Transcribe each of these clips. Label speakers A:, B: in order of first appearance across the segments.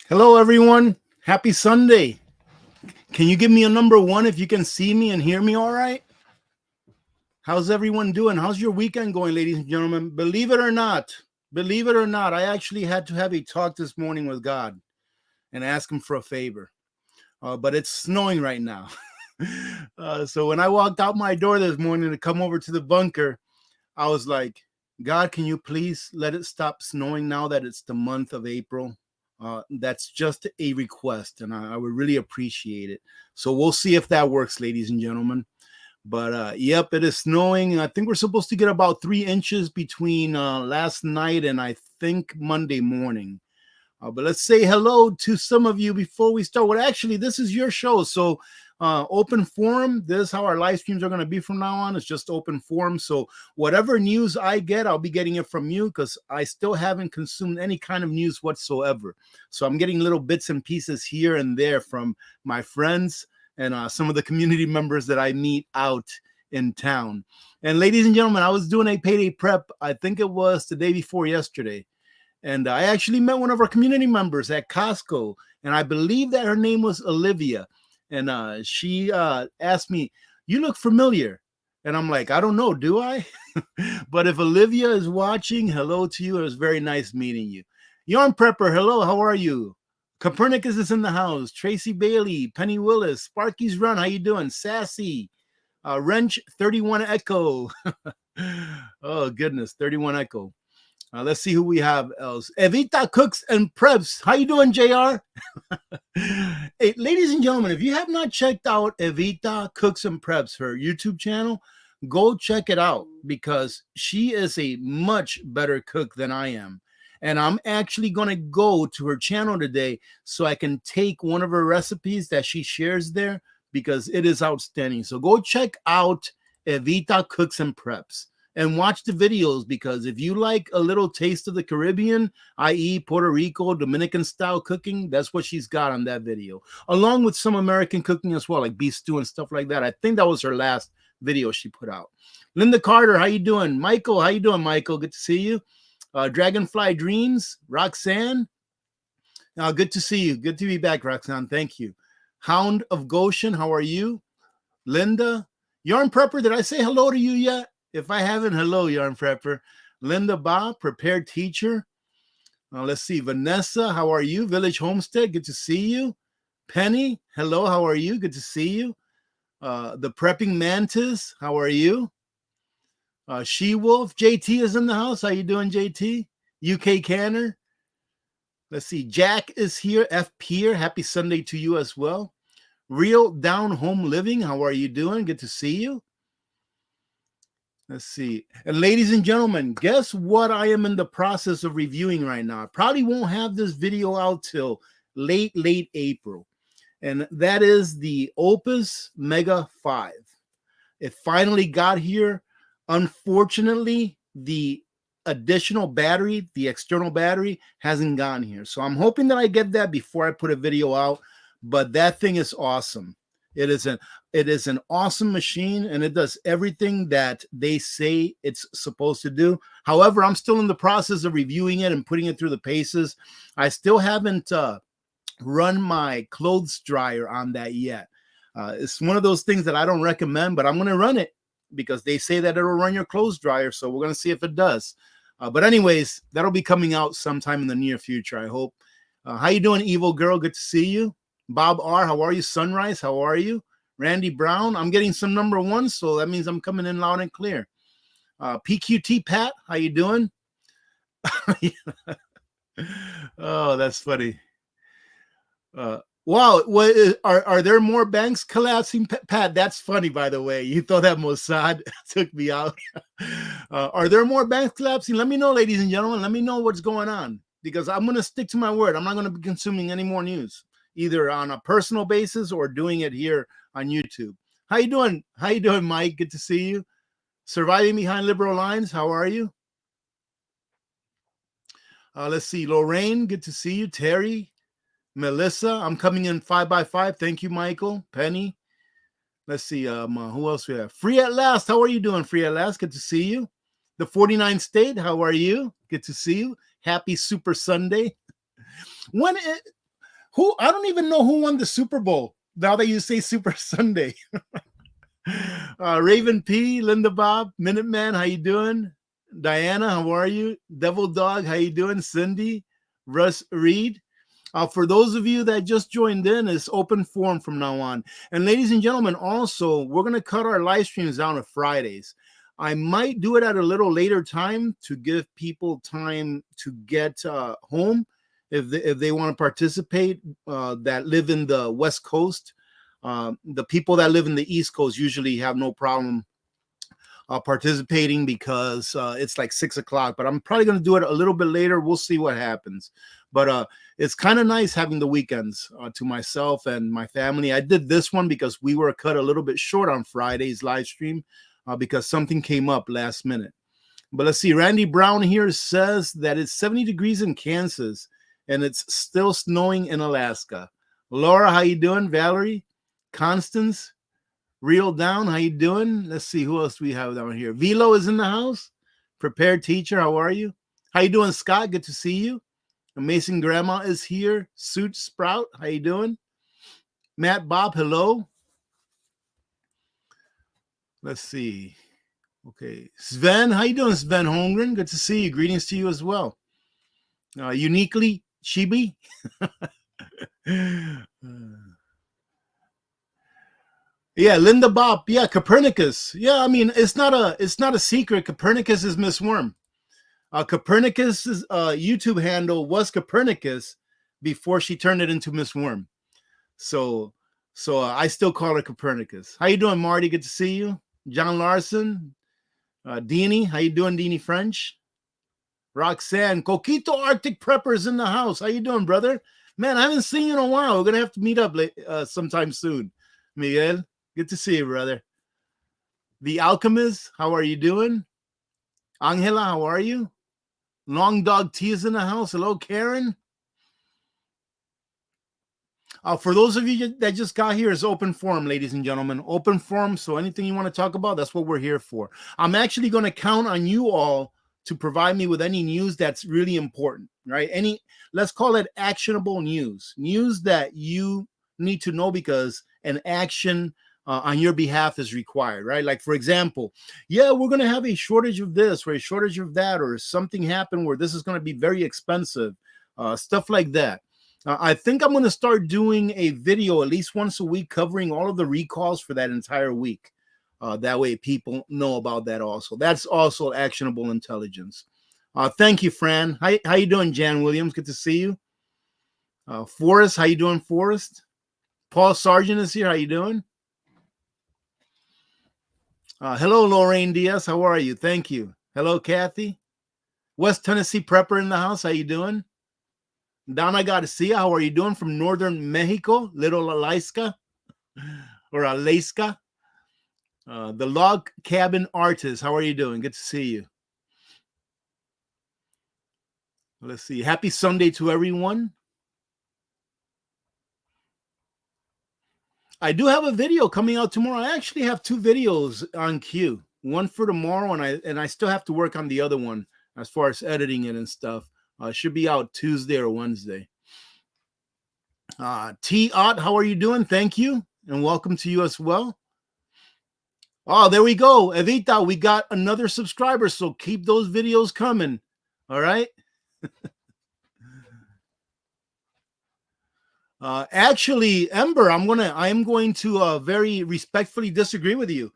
A: Hello, everyone. Happy Sunday. Can you give me a number one if you can see me and hear me all right? How's everyone doing? How's your weekend going, ladies and gentlemen? Believe it or not, I actually had to have a talk this morning with God and ask Him for a favor. But it's snowing right now. So when I walked out my door this morning to come over to the bunker, I was like, God, can you please let it stop snowing now that it's the month of April? That's just a request, and I would really appreciate it. So we'll see if that works, ladies and gentlemen. But yep, it is snowing. I think we're supposed to get about 3 inches between last night and I think Monday morning. But let's say hello to some of you before we start. Well, actually, this is your show. So open forum. This is how our live streams are going to be from now on. It's just open forum. So whatever news I get, I'll be getting it from you because I still haven't consumed any kind of news whatsoever. So I'm getting little bits and pieces here and there from my friends and some of the community members that I meet out in town. And ladies and gentlemen, I was doing a payday prep. I think it was the day before yesterday. And I actually met one of our community members at Costco, and I believe that her name was Olivia. And she asked me, "You look familiar." And I'm like, "I don't know, do I?" But if Olivia is watching, hello to you. It was very nice meeting you. Yarn Prepper, hello, how are you? Copernicus is in the house. Tracy Bailey, Penny Willis, Sparky's Run, how you doing? Sassy, Wrench 31 Echo. Oh, goodness, 31 Echo. Let's see who we have else. Evita Cooks and Preps. How you doing, JR? Hey, ladies and gentlemen, if you have not checked out Evita Cooks and Preps, her YouTube channel, go check it out because she is a much better cook than I am. And I'm actually going to go to her channel today so I can take one of her recipes that she shares there because it is outstanding. So go check out Evita Cooks and Preps and watch the videos because if you like a little taste of the Caribbean, i.e. Puerto Rico, Dominican style cooking, that's what she's got on that video, along with some American cooking as well, like beef stew and stuff like that. I think that was her last video she put out. Linda Carter, how you doing? Michael, how you doing, Michael? Good to see you. Dragonfly Dreams, Roxanne, good to see you. Good to be back, Roxanne. Thank you. Hound of Goshen, how are you? Linda, Yarn Prepper, did I say hello to you yet? If I haven't, hello, Yarn Prepper. Linda Ba, prepared teacher. Let's see. Vanessa, how are you? Village Homestead, good to see you. Penny, hello, how are you? Good to see you. The Prepping Mantis, how are you? She-Wolf, JT is in the house. How you doing, JT? UK Canner. Let's see. Jack is here. F. Pierre, happy Sunday to you as well. Real Down Home Living, how are you doing? Good to see you. Let's see. And ladies and gentlemen, guess what I am in the process of reviewing right now? I probably won't have this video out till late April. And that is the Opus Mega 5. It finally got here. Unfortunately, the additional battery, the external battery, hasn't gotten here. So I'm hoping that I get that before I put a video out. But that thing is awesome. It is an awesome machine, and it does everything that they say it's supposed to do. However, I'm still in the process of reviewing it and putting it through the paces. I still haven't run my clothes dryer on that yet. It's one of those things that I don't recommend, but I'm going to run it because they say that it'll run your clothes dryer. So we're going to see if it does. But anyways, that'll be coming out sometime in the near future, I hope. How you doing, Evil Girl? Good to see you. Bob R., how are you? Sunrise, how are you? Randy Brown, I'm getting some number ones, so that means I'm coming in loud and clear. PQT Pat, how you doing? Oh, that's funny. Wow, are there more banks collapsing, Pat? That's funny, by the way. You thought that Mossad took me out. Are there more banks collapsing? Let me know, ladies and gentlemen. Let me know what's going on because I'm going to stick to my word. I'm not going to be consuming any more news, either on a personal basis or doing it here on YouTube. How you doing? How you doing, Mike? Good to see you. Surviving Behind Liberal Lines, how are you? Let's see. Lorraine, good to see you. Terry, Melissa, I'm coming in 5x5. Thank you, Michael. Penny. Let's see. Who else we have? Free at Last. How are you doing, Free at Last? Good to see you. The 49 State, how are you? Good to see you. Happy Super Sunday. Who? I don't even know who won the Super Bowl. Now that you say Super Sunday. Raven P, Linda Bob, Minuteman, how you doing? Diana, how are you? Devil Dog, how you doing? Cindy, Russ Reed. For those of you that just joined in, it's open forum from now on. And ladies and gentlemen, also, we're going to cut our live streams down to Fridays. I might do it at a little later time to give people time to get home if they want to participate that live in the West Coast. The people that live in the East Coast usually have no problem participating because it's like 6 o'clock, but I'm probably going to do it a little bit later. We'll see what happens. But it's kind of nice having the weekends to myself and my family. I did this one because we were cut a little bit short on Friday's live stream because something came up last minute. But let's see. Randy Brown here says that it's 70 degrees in Kansas and it's still snowing in Alaska. Laura, how you doing? Valerie, Constance, Real Down, how you doing? Let's see who else we have down here. Velo is in the house. Prepared Teacher, how are you? How you doing, Scott? Good to see you. Amazing Grandma is here. Suit Sprout, how you doing? Matt Bob, hello. Let's see. Okay, Sven, how you doing, Sven Holmgren? Good to see you. Greetings to you as well. Uniquely Chibi. Yeah, Linda Bob. Yeah, Copernicus. Yeah, I mean, it's not a secret. Copernicus is Miss Worm. Copernicus's YouTube handle was Copernicus before she turned it into Miss Worm. So I still call her Copernicus. How you doing, Marty? Good to see you. John Larson, Deanie. How you doing, Deanie French? Roxanne, Coquito Arctic Preppers in the house. How you doing, brother? Man, I haven't seen you in a while. We're gonna have to meet up sometime soon. Miguel, good to see you, brother. The Alchemist, how are you doing? Angela, how are you? Long Dog T is in the house. Hello, Karen. For those of you that just got here, it's open forum, ladies and gentlemen. Open forum, so anything you want to talk about, that's what we're here for. I'm actually going to count on you all to provide me with any news that's really important, right? Let's call it actionable news that you need to know because an action on your behalf is required, right? Like, for example, yeah, we're going to have a shortage of this or a shortage of that, or something happened where this is going to be very expensive, stuff like that. I think I'm going to start doing a video at least once a week covering all of the recalls for that entire week. That way people know about that also. That's also actionable intelligence. Thank you, Fran. How you doing, Jan Williams? Good to see you. Forrest, how you doing, Forrest? Paul Sargent is here. How you doing? Hello, Lorraine Diaz. How are you? Thank you. Hello, Kathy. West Tennessee Prepper in the house. How you doing? Donna Garcia, how are you doing from northern Mexico? Little Alaska or Alaska. The Log Cabin Artist, how are you doing? Good to see you. Let's see. Happy Sunday to everyone. I do have a video coming out tomorrow. I actually have 2 videos on queue. One for tomorrow, and I still have to work on the other one as far as editing it and stuff. Should be out Tuesday or Wednesday. T-Ot, how are you doing? Thank you, and welcome to you as well. Oh, there we go. Evita, we got another subscriber, so keep those videos coming. All right. Actually, Ember, I am going to very respectfully disagree with you.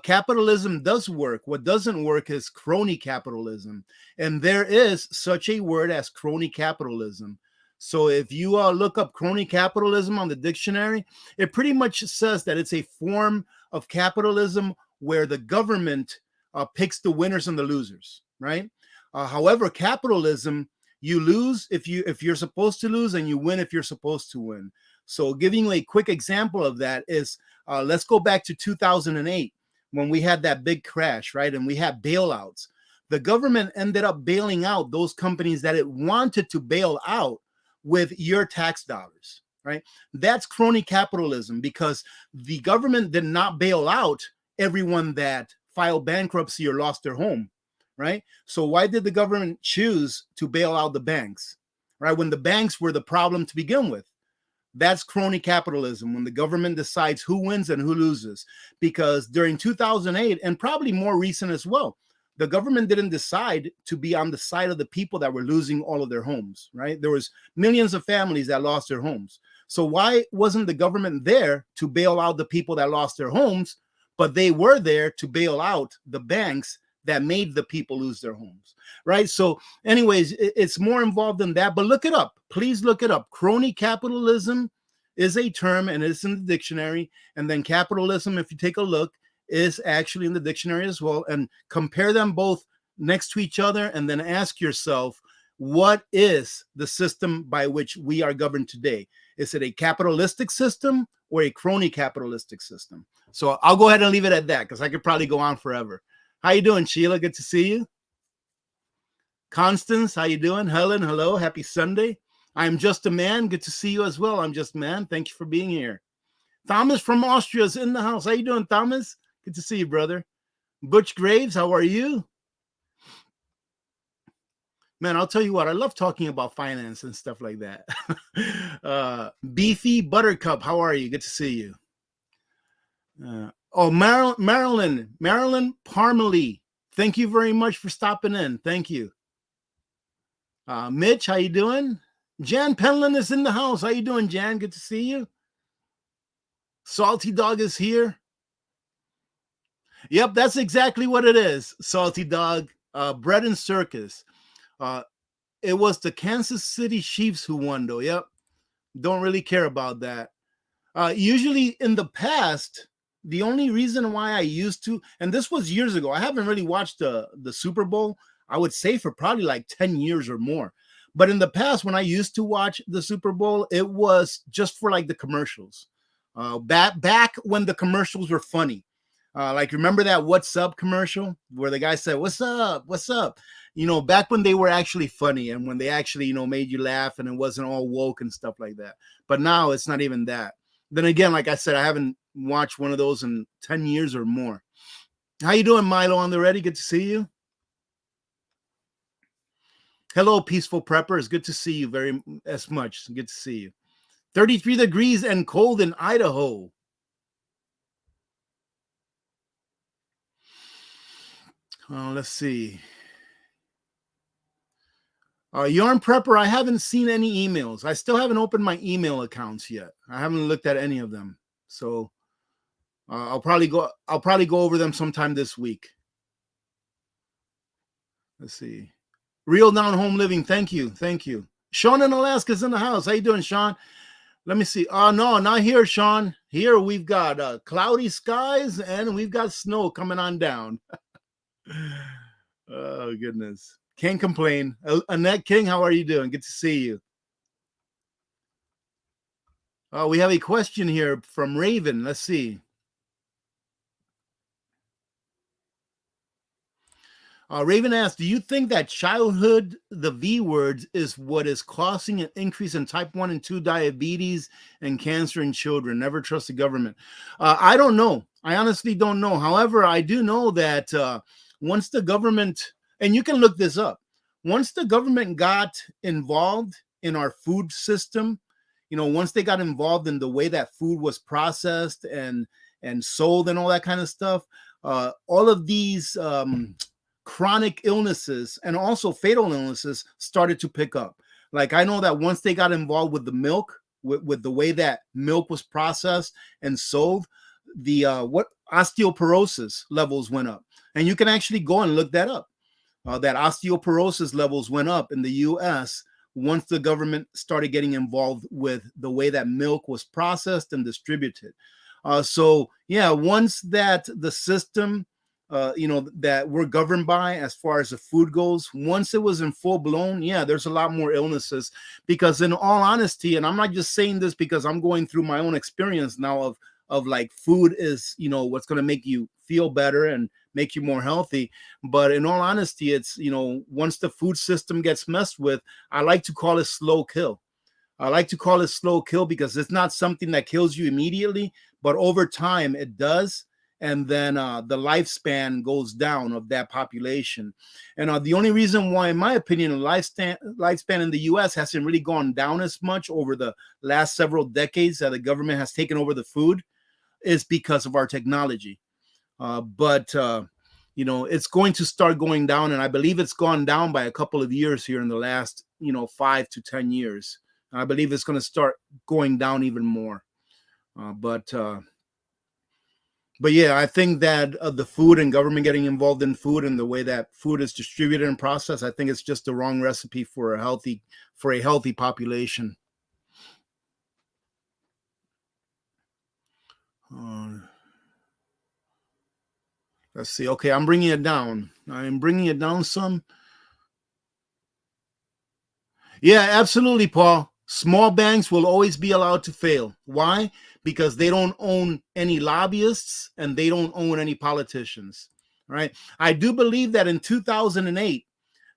A: Capitalism does work. What doesn't work is crony capitalism. And there is such a word as crony capitalism. So if you look up crony capitalism on the dictionary, it pretty much says that it's a form of capitalism where the government picks the winners and the losers, right? However, capitalism, you lose if you're supposed to lose, and you win if you're supposed to win. So giving you a quick example of that is, let's go back to 2008 when we had that big crash, right? And we had bailouts. The government ended up bailing out those companies that it wanted to bail out with your tax dollars, right? That's crony capitalism because the government did not bail out everyone that filed bankruptcy or lost their home, right? So why did the government choose to bail out the banks, right? When the banks were the problem to begin with, That's crony capitalism, when the government decides who wins and who loses. Because during 2008, and probably more recent as well, the government didn't decide to be on the side of the people that were losing all of their homes, right? There was millions of families that lost their homes. So why wasn't the government there to bail out the people that lost their homes, but they were there to bail out the banks that made the people lose their homes, right? So anyways, it's more involved than that, but look it up. Please look it up. Crony capitalism is a term, and it's in the dictionary. And then capitalism, if you take a look, is actually in the dictionary as well. And compare them both next to each other, and then ask yourself, what is the system by which we are governed today? Is it a capitalistic system or a crony capitalistic system? So I'll go ahead and leave it at that, because I could probably go on forever. How you doing, Sheila? Good to see you. Constance, how you doing? Helen, hello. Happy Sunday. I'm Just a Man. Good to see you as well. I'm Just a Man. Thank you for being here. Thomas from Austria is in the house. How you doing, Thomas? Good to see you, brother. Butch Graves, how are you? Man, I'll tell you what, I love talking about finance and stuff like that. Beefy Buttercup, how are you? Good to see you. Marilyn Parmalee, thank you very much for stopping in. Thank you. Mitch, how you doing? Jan Penland is in the house. How you doing, Jan? Good to see you. Salty Dog is here. Yep, that's exactly what it is, Salty Dog. Bread and Circus. It was the Kansas City Chiefs who won, though. Yep. Don't really care about that. Usually in the past, the only reason why I used to, and this was years ago, I haven't really watched the Super Bowl, I would say, for probably like 10 years or more. But in the past, when I used to watch the Super Bowl, it was just for like the commercials. Back when the commercials were funny. Like, remember that "What's Up" commercial where the guy said, "What's up? What's up?" You know, back when they were actually funny, and when they actually, you know, made you laugh, and it wasn't all woke and stuff like that. But now it's not even that. Then again, like I said, I haven't watched one of those in 10 years or more. How you doing, Milo on the Ready? Good to see you. Hello, Peaceful Preppers. Good to see you very as much. Good to see you. 33 degrees and cold in Idaho. Let's see. Yarn Prepper, I haven't seen any emails. I still haven't opened my email accounts yet. I haven't looked at any of them. So I'll probably go over them sometime this week. Let's see. Real Down Home Living, thank you. Thank you. Sean in Alaska's in the house. How you doing, Sean? Let me see. No, not here, Sean. Here we've got cloudy skies, and we've got snow coming on down. Oh, goodness. Can't complain. Annette King, how are you doing? Good to see you. We have a question here from Raven. Let's see. Raven asks, do you think that childhood, the V words, is what is causing an increase in type 1 and 2 diabetes and cancer in children? Never trust the government. I don't know. I honestly don't know. However, I do know that once the government, and you can look this up, once the government got involved in our food system, you know, once they got involved in the way that food was processed and sold and all that kind of stuff, all of these chronic illnesses and also fatal illnesses started to pick up. Like, I know that once they got involved with the milk, with the way that milk was processed and sold, the osteoporosis levels went up. And you can actually go and look that up. That osteoporosis levels went up in the U.S. once the government started getting involved with the way that milk was processed and distributed. So yeah, once that the system, you know, that we're governed by as far as the food goes, once it was in full blown, yeah, there's a lot more illnesses. Because in all honesty, and I'm not just saying this because I'm going through my own experience now of like food is, you know, what's going to make you feel better and make you more healthy. But in all honesty, it's, you know, once the food system gets messed with, I like to call it slow kill. I like to call it slow kill because it's not something that kills you immediately, but over time it does. and then the lifespan goes down of that population. And the only reason why, in my opinion, the lifespan in the U.S. hasn't really gone down as much over the last several decades that the government has taken over the food is because of our technology. But it's going to start going down, and I believe it's gone down by a couple of years here in the last 5 to 10 years. I believe it's going to start going down even more. But yeah, I think that the food and government getting involved in food and the way that food is distributed and processed, I think it's just the wrong recipe for a healthy population. Let's see. Okay, I'm bringing it down. I'm bringing it down some. Yeah, absolutely, Paul. Small banks will always be allowed to fail. Why? Because they don't own any lobbyists and they don't own any politicians. Right? I do believe that in 2008,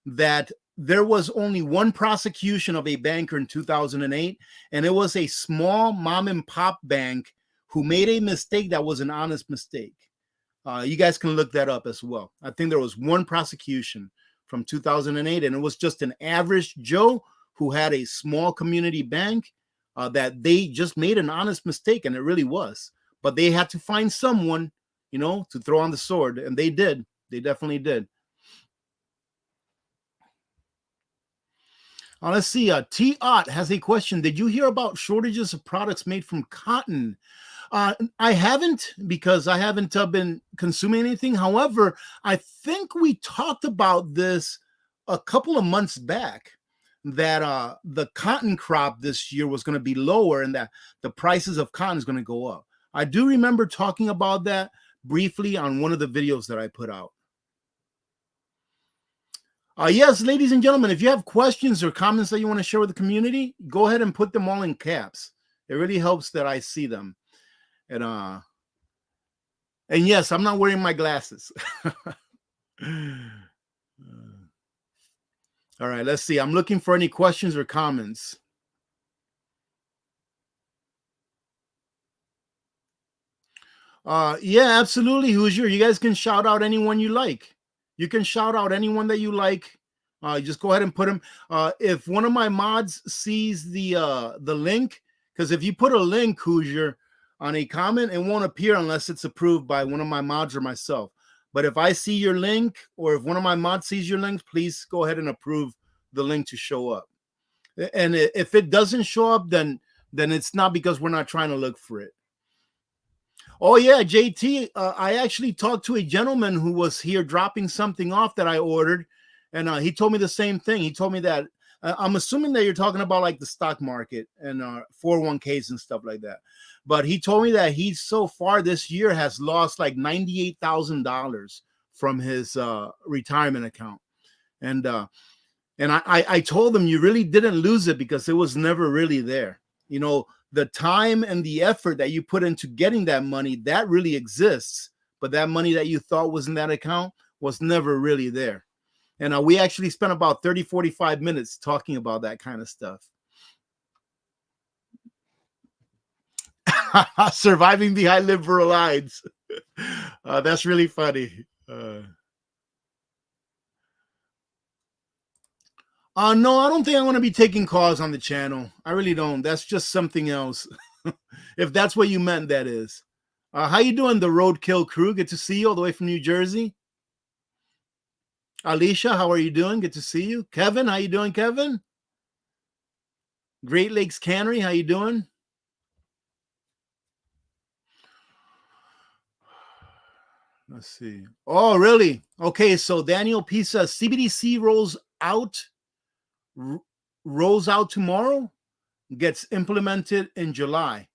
A: that there was only one prosecution of a banker in 2008, and it was a small mom and pop bank who made a mistake that was an honest mistake. You guys can look that up as well. I think there was one prosecution from 2008, and it was just an average Joe who had a small community bank that they just made an honest mistake, and it really was. But they had to find someone, to throw on the sword, and they did. They definitely did. Let's see. T-Ot has a question. Did you hear about shortages of products made from cotton? I haven't, because I haven't been consuming anything. However, I think we talked about this a couple of months back, that the cotton crop this year was going to be lower and that the prices of cotton is going to go up. I do remember talking about that briefly on one of the videos that I put out. Yes, ladies and gentlemen, if you have questions or comments that you want to share with the community, go ahead and put them all in caps. It really helps that I see them. And yes, I'm not wearing my glasses. All right, let's see. I'm looking for any questions or comments. Yeah, absolutely, Hoosier. You guys can shout out anyone you like. You can shout out anyone that you like. Just go ahead and put them. If one of my mods sees the link, because if you put a link, Hoosier, on a comment, it won't appear unless it's approved by one of my mods or myself. But if I see your link, or if one of my mods sees your link, please go ahead and approve the link to show up. And if it doesn't show up, then it's not because we're not trying to look for it. Oh yeah, JT, I actually talked to a gentleman who was here dropping something off that I ordered, and he told me the same thing. He told me that I'm assuming that you're talking about like the stock market and 401ks and stuff like that. But he told me that he so far this year has lost like $98,000 from his retirement account. And I told him, you really didn't lose it because it was never really there. The time and the effort that you put into getting that money, that really exists. But that money that you thought was in that account was never really there. And we actually spent about 30-45 minutes talking about that kind of stuff. Surviving behind liberal lines. That's really funny. No, I don't think I want to be taking calls on the channel. I really don't. That's just something else. If that's what you meant, that is. How you doing, the Roadkill crew? Good to see you all the way from New Jersey. Alicia, how are you doing? Good to see you. Kevin, how you doing, Kevin? Great Lakes Cannery, how you doing? Let's see. Oh, really? Okay, so Daniel P says CBDC rolls out tomorrow, gets implemented in July.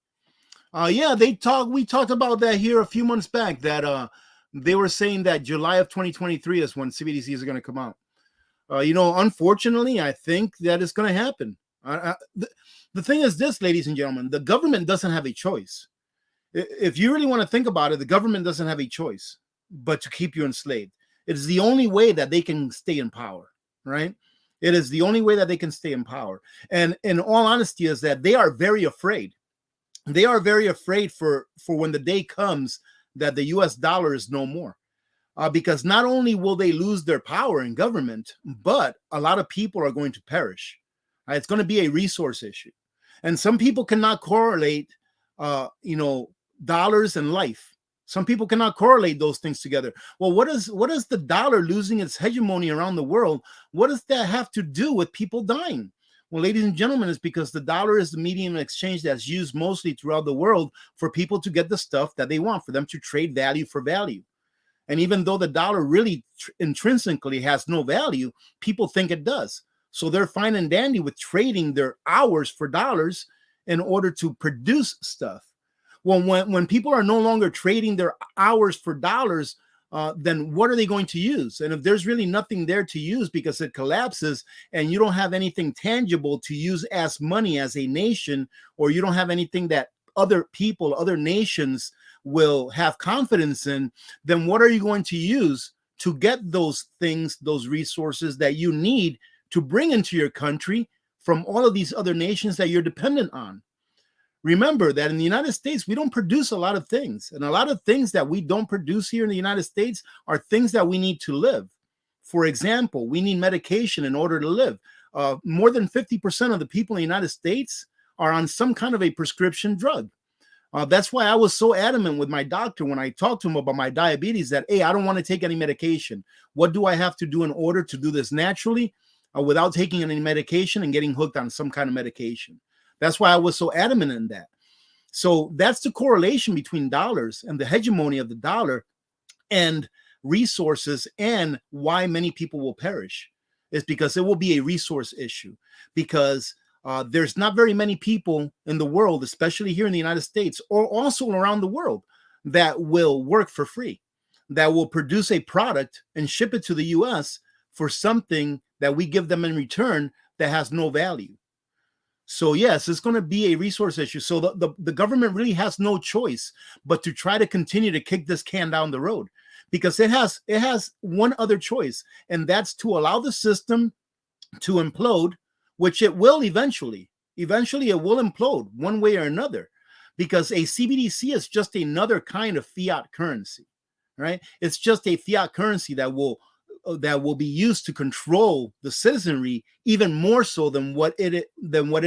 A: Yeah, we talked about that here a few months back, that they were saying that July of 2023 is when CBDCs are going to come out. Unfortunately, I think that is going to happen. The thing is this, ladies and gentlemen, the government doesn't have a choice. If you really want to think about it, the government doesn't have a choice but to keep you enslaved. It is the only way that they can stay in power, right? It is the only way that they can stay in power. And in all honesty, is that they are very afraid. They are very afraid for when the day comes that the US dollar is no more. Because not only will they lose their power in government, but a lot of people are going to perish. It's going to be a resource issue. And some people cannot correlate, dollars and life. Some people cannot correlate those things together. Well, what is the dollar losing its hegemony around the world? What does that have to do with people dying? Well, ladies and gentlemen, it's because the dollar is the medium of exchange that's used mostly throughout the world for people to get the stuff that they want, for them to trade value for value. And even though the dollar really intrinsically has no value, people think it does. So they're fine and dandy with trading their hours for dollars in order to produce stuff. Well, when people are no longer trading their hours for dollars, then what are they going to use? And if there's really nothing there to use because it collapses and you don't have anything tangible to use as money as a nation, or you don't have anything that other people, other nations will have confidence in, then what are you going to use to get those things, those resources that you need to bring into your country from all of these other nations that you're dependent on? Remember that in the United States, we don't produce a lot of things. And a lot of things that we don't produce here in the United States are things that we need to live. For example, we need medication in order to live. More than 50% of the people in the United States are on some kind of a prescription drug. That's why I was so adamant with my doctor when I talked to him about my diabetes that, hey, I don't want to take any medication. What do I have to do in order to do this naturally without taking any medication and getting hooked on some kind of medication? That's why I was so adamant in that. So that's the correlation between dollars and the hegemony of the dollar and resources, and why many people will perish is because it will be a resource issue, because there's not very many people in the world, especially here in the United States or also around the world, that will work for free, that will produce a product and ship it to the US for something that we give them in return that has no value. So yes, it's going to be a resource issue. So the government really has no choice but to try to continue to kick this can down the road, because it has one other choice, and that's to allow the system to implode, which it will eventually. Eventually, it will implode one way or another, because a CBDC is just another kind of fiat currency, right? It's just a fiat currency that will be used to control the citizenry even more so than what it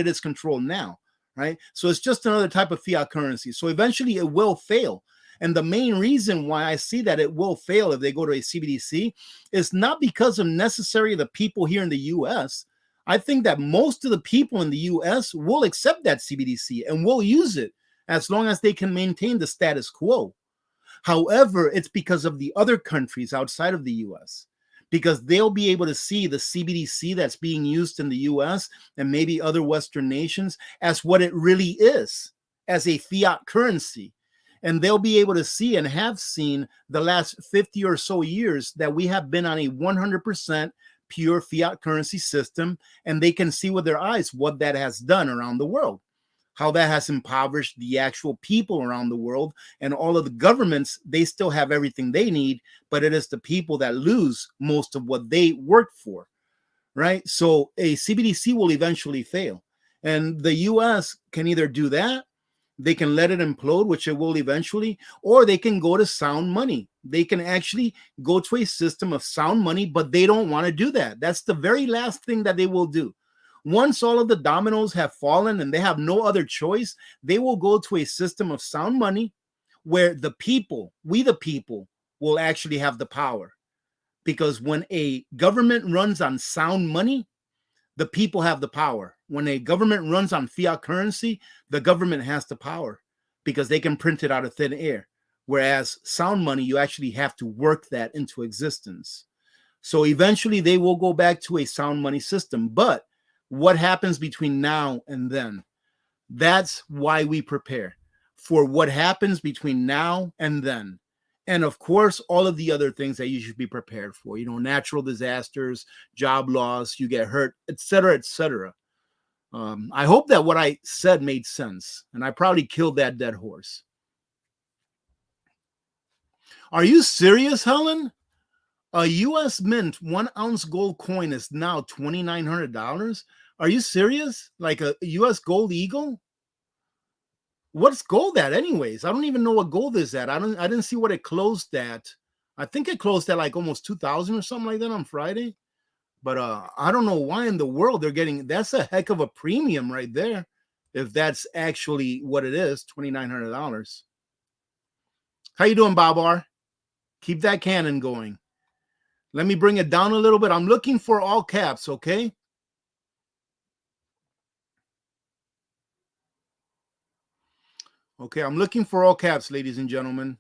A: is controlled now, right? So it's just another type of fiat currency. So eventually, it will fail. And the main reason why I see that it will fail if they go to a CBDC is not because of necessarily the people here in the US. I think that most of the people in the US will accept that CBDC and will use it as long as they can maintain the status quo. However, it's because of the other countries outside of the US, because they'll be able to see the CBDC that's being used in the US and maybe other Western nations as what it really is, as a fiat currency. And they'll be able to see and have seen the last 50 or so years that we have been on a 100% pure fiat currency system, and they can see with their eyes what that has done around the world, how that has impoverished the actual people around the world. And all of the governments, they still have everything they need, but it is the people that lose most of what they worked for, right? So a CBDC will eventually fail. And the US can either do that, they can let it implode, which it will eventually, or they can go to sound money. They can actually go to a system of sound money, but they don't want to do that. That's the very last thing that they will do. Once all of the dominoes have fallen and they have no other choice, they will go to a system of sound money where the people, we the people, will actually have the power. Because when a government runs on sound money, the people have the power. When a government runs on fiat currency, the government has the power because they can print it out of thin air. Whereas sound money, you actually have to work that into existence. So eventually they will go back to a sound money system. But what happens between now and then? That's why we prepare for what happens between now and then. And of course, all of the other things that you should be prepared for, natural disasters, job loss, you get hurt, etc., etc. I hope that what I said made sense, and I probably killed that dead horse. Are you serious, Helen? A U.S. Mint 1 ounce gold coin is now $2,900. Are you serious? Like a U.S. gold eagle? What's gold at anyways? I don't even know what gold is at. I didn't see what it closed at. I think it closed at like almost 2,000 or something like that on Friday. But I don't know why in the world they're getting, that's a heck of a premium right there. If that's actually what it is, $2,900. How you doing, Babar? Keep that cannon going. Let me bring it down a little bit. I'm looking for all caps, okay? Okay, I'm looking for all caps, ladies and gentlemen.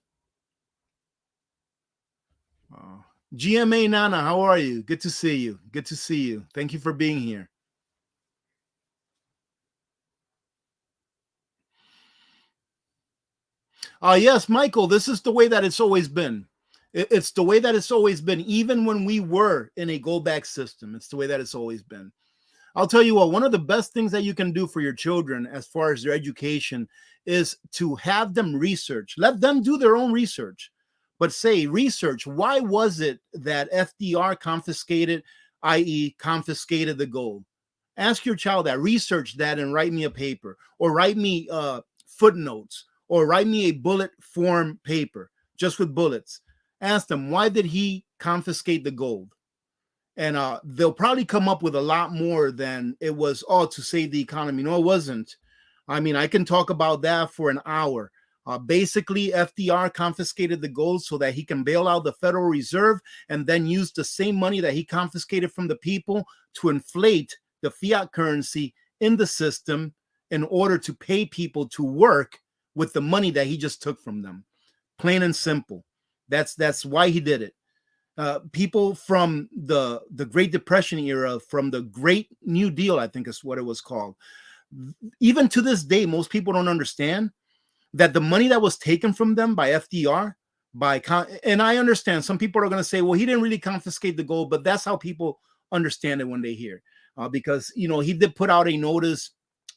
A: GMA Nana, how are you? Good to see you. Good to see you. Thank you for being here. Yes, Michael, this is the way that it's always been. It's the way that it's always been, even when we were in a go back system. It's the way that it's always been. I'll tell you what, one of the best things that you can do for your children as far as their education is to have them research. Let them do their own research, but say, research, why was it that FDR confiscated, i.e., confiscated the gold? Ask your child that, research that, and write me a paper, or write me footnotes, or write me a bullet form paper just with bullets. Ask them, why did he confiscate the gold? And they'll probably come up with a lot more than it was all to save the economy. No, it wasn't. I mean, I can talk about that for an hour. Basically, FDR confiscated the gold so that he can bail out the Federal Reserve and then use the same money that he confiscated from the people to inflate the fiat currency in the system in order to pay people to work with the money that he just took from them. Plain and simple. That's why he did it. People from the Great Depression era, from the Great New Deal, I think is what it was called. Even to this day, most people don't understand that the money that was taken from them by FDR, and I understand some people are going to say, well, he didn't really confiscate the gold, but that's how people understand it when they hear, because he did put out a notice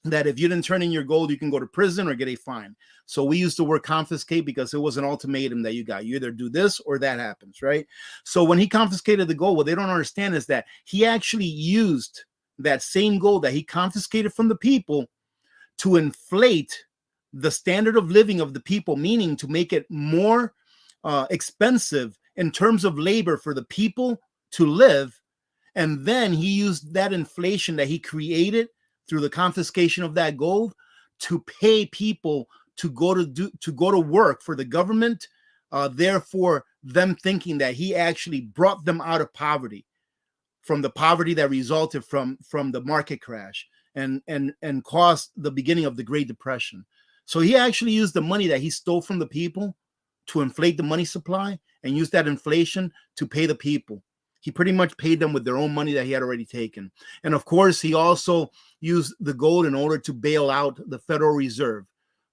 A: that if you didn't turn in your gold, you can go to prison or get a fine. So we used the word confiscate because it was an ultimatum that you got. You either do this or that happens, right? So when he confiscated the gold, what they don't understand is that he actually used that same gold that he confiscated from the people to inflate the standard of living of the people, meaning to make it more expensive in terms of labor for the people to live. And then he used that inflation that he created through the confiscation of that gold to pay people to go to work for the government. Therefore, them thinking that he actually brought them out of poverty, from the poverty that resulted from the market crash and caused the beginning of the Great Depression. So he actually used the money that he stole from the people to inflate the money supply and use that inflation to pay the people. He pretty much paid them with their own money that he had already taken. And of course, he also used the gold in order to bail out the Federal Reserve.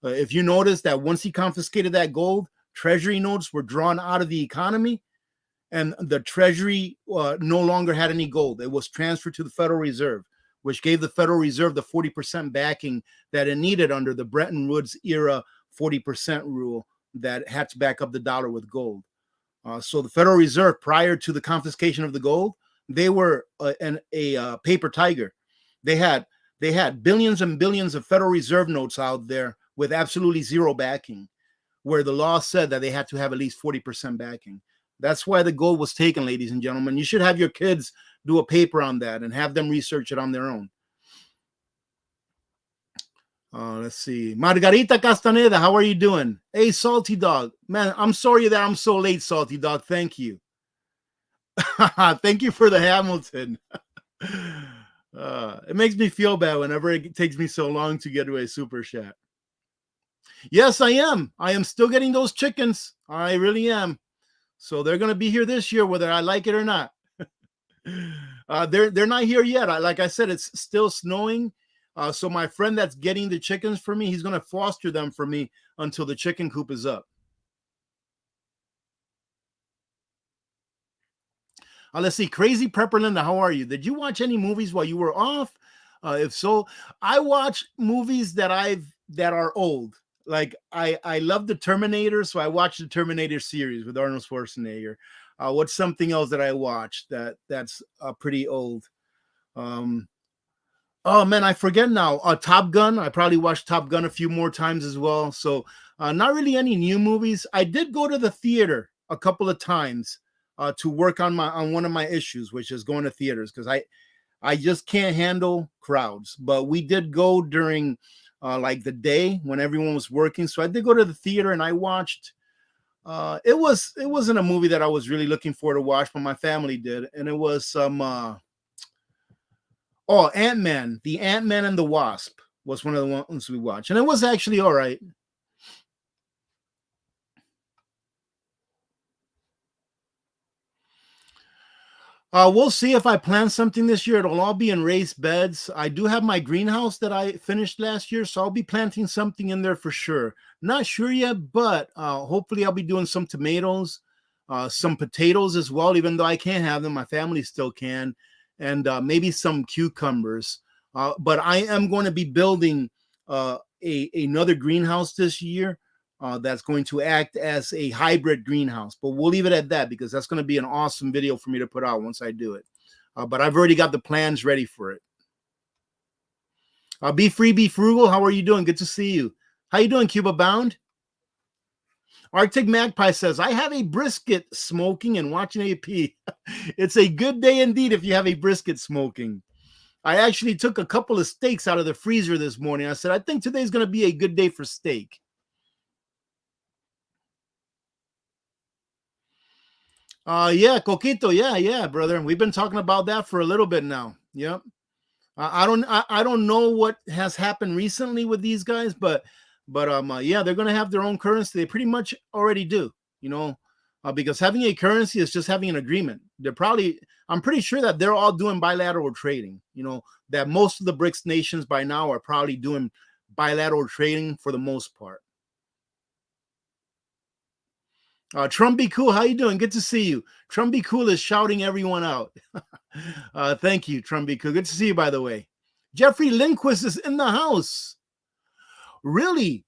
A: If you notice that once he confiscated that gold, treasury notes were drawn out of the economy, and the treasury no longer had any gold. It was transferred to the Federal Reserve, which gave the Federal Reserve the 40% backing that it needed under the Bretton Woods era 40% rule that had to back up the dollar with gold. So the Federal Reserve, prior to the confiscation of the gold, they were a paper tiger. They had billions and billions of Federal Reserve notes out there with absolutely zero backing, where the law said that they had to have at least 40% backing. That's why the gold was taken, ladies and gentlemen. You should have your kids do a paper on that and have them research it on their own. Let's see. Margarita Castaneda, how are you doing? Hey, Salty Dog. Man, I'm sorry that I'm so late, Salty Dog. Thank you. Thank you for the Hamilton. It makes me feel bad whenever it takes me so long to get to a super chat. Yes, I am. I am still getting those chickens. I really am. So they're going to be here this year, whether I like it or not. They're not here yet. Like I said, it's still snowing. So my friend that's getting the chickens for me, he's going to foster them for me until the chicken coop is up. Let's see. Crazy Prepper Linda, how are you? Did you watch any movies while you were off? If so, I watch movies that are old. Like I love the Terminator, so I watched the Terminator series with Arnold Schwarzenegger. What's something else that I watched that's pretty old? Oh man, I forget now. Top Gun. I probably watched Top Gun a few more times as well. So not really any new movies. I did go to the theater a couple of times to work on one of my issues, which is going to theaters because I just can't handle crowds. But we did go during like the day when everyone was working. So I did go to the theater and I watched. It wasn't a movie that I was really looking for to watch, but my family did, and it was some. Ant-Man, the Ant-Man and the Wasp was one of the ones we watched, and it was actually all right. We'll see if I plan something this year. It'll all be in raised beds. I do have my greenhouse that I finished last year, so I'll be planting something in there for sure. Not sure yet, but hopefully I'll be doing some tomatoes, some potatoes as well, even though I can't have them. My family still can, and maybe some cucumbers. But I am going to be building another greenhouse this year that's going to act as a hybrid greenhouse. But we'll leave it at that because that's going to be an awesome video for me to put out once I do it. But I've already got the plans ready for it. Be free, be frugal. How are you doing? Good to see you. How you doing, Cuba Bound? Arctic Magpie says, I have a brisket smoking and watching AP. It's a good day indeed if you have a brisket smoking. I actually took a couple of steaks out of the freezer this morning. I said, I think today's going to be a good day for steak. Yeah, Coquito. Yeah, brother. We've been talking about that for a little bit now. Yep. I don't know what has happened recently with these guys, but yeah, they're gonna have their own currency. They pretty much already do, because having a currency is just having an agreement. I'm pretty sure that they're all doing bilateral trading. That most of the BRICS nations by now are probably doing bilateral trading for the most part. Trump be cool. How you doing? Good to see you. Trump be cool is shouting everyone out. Thank you, Trump be cool. Good to see you, by the way. Jeffrey Lindquist is in the house. Really?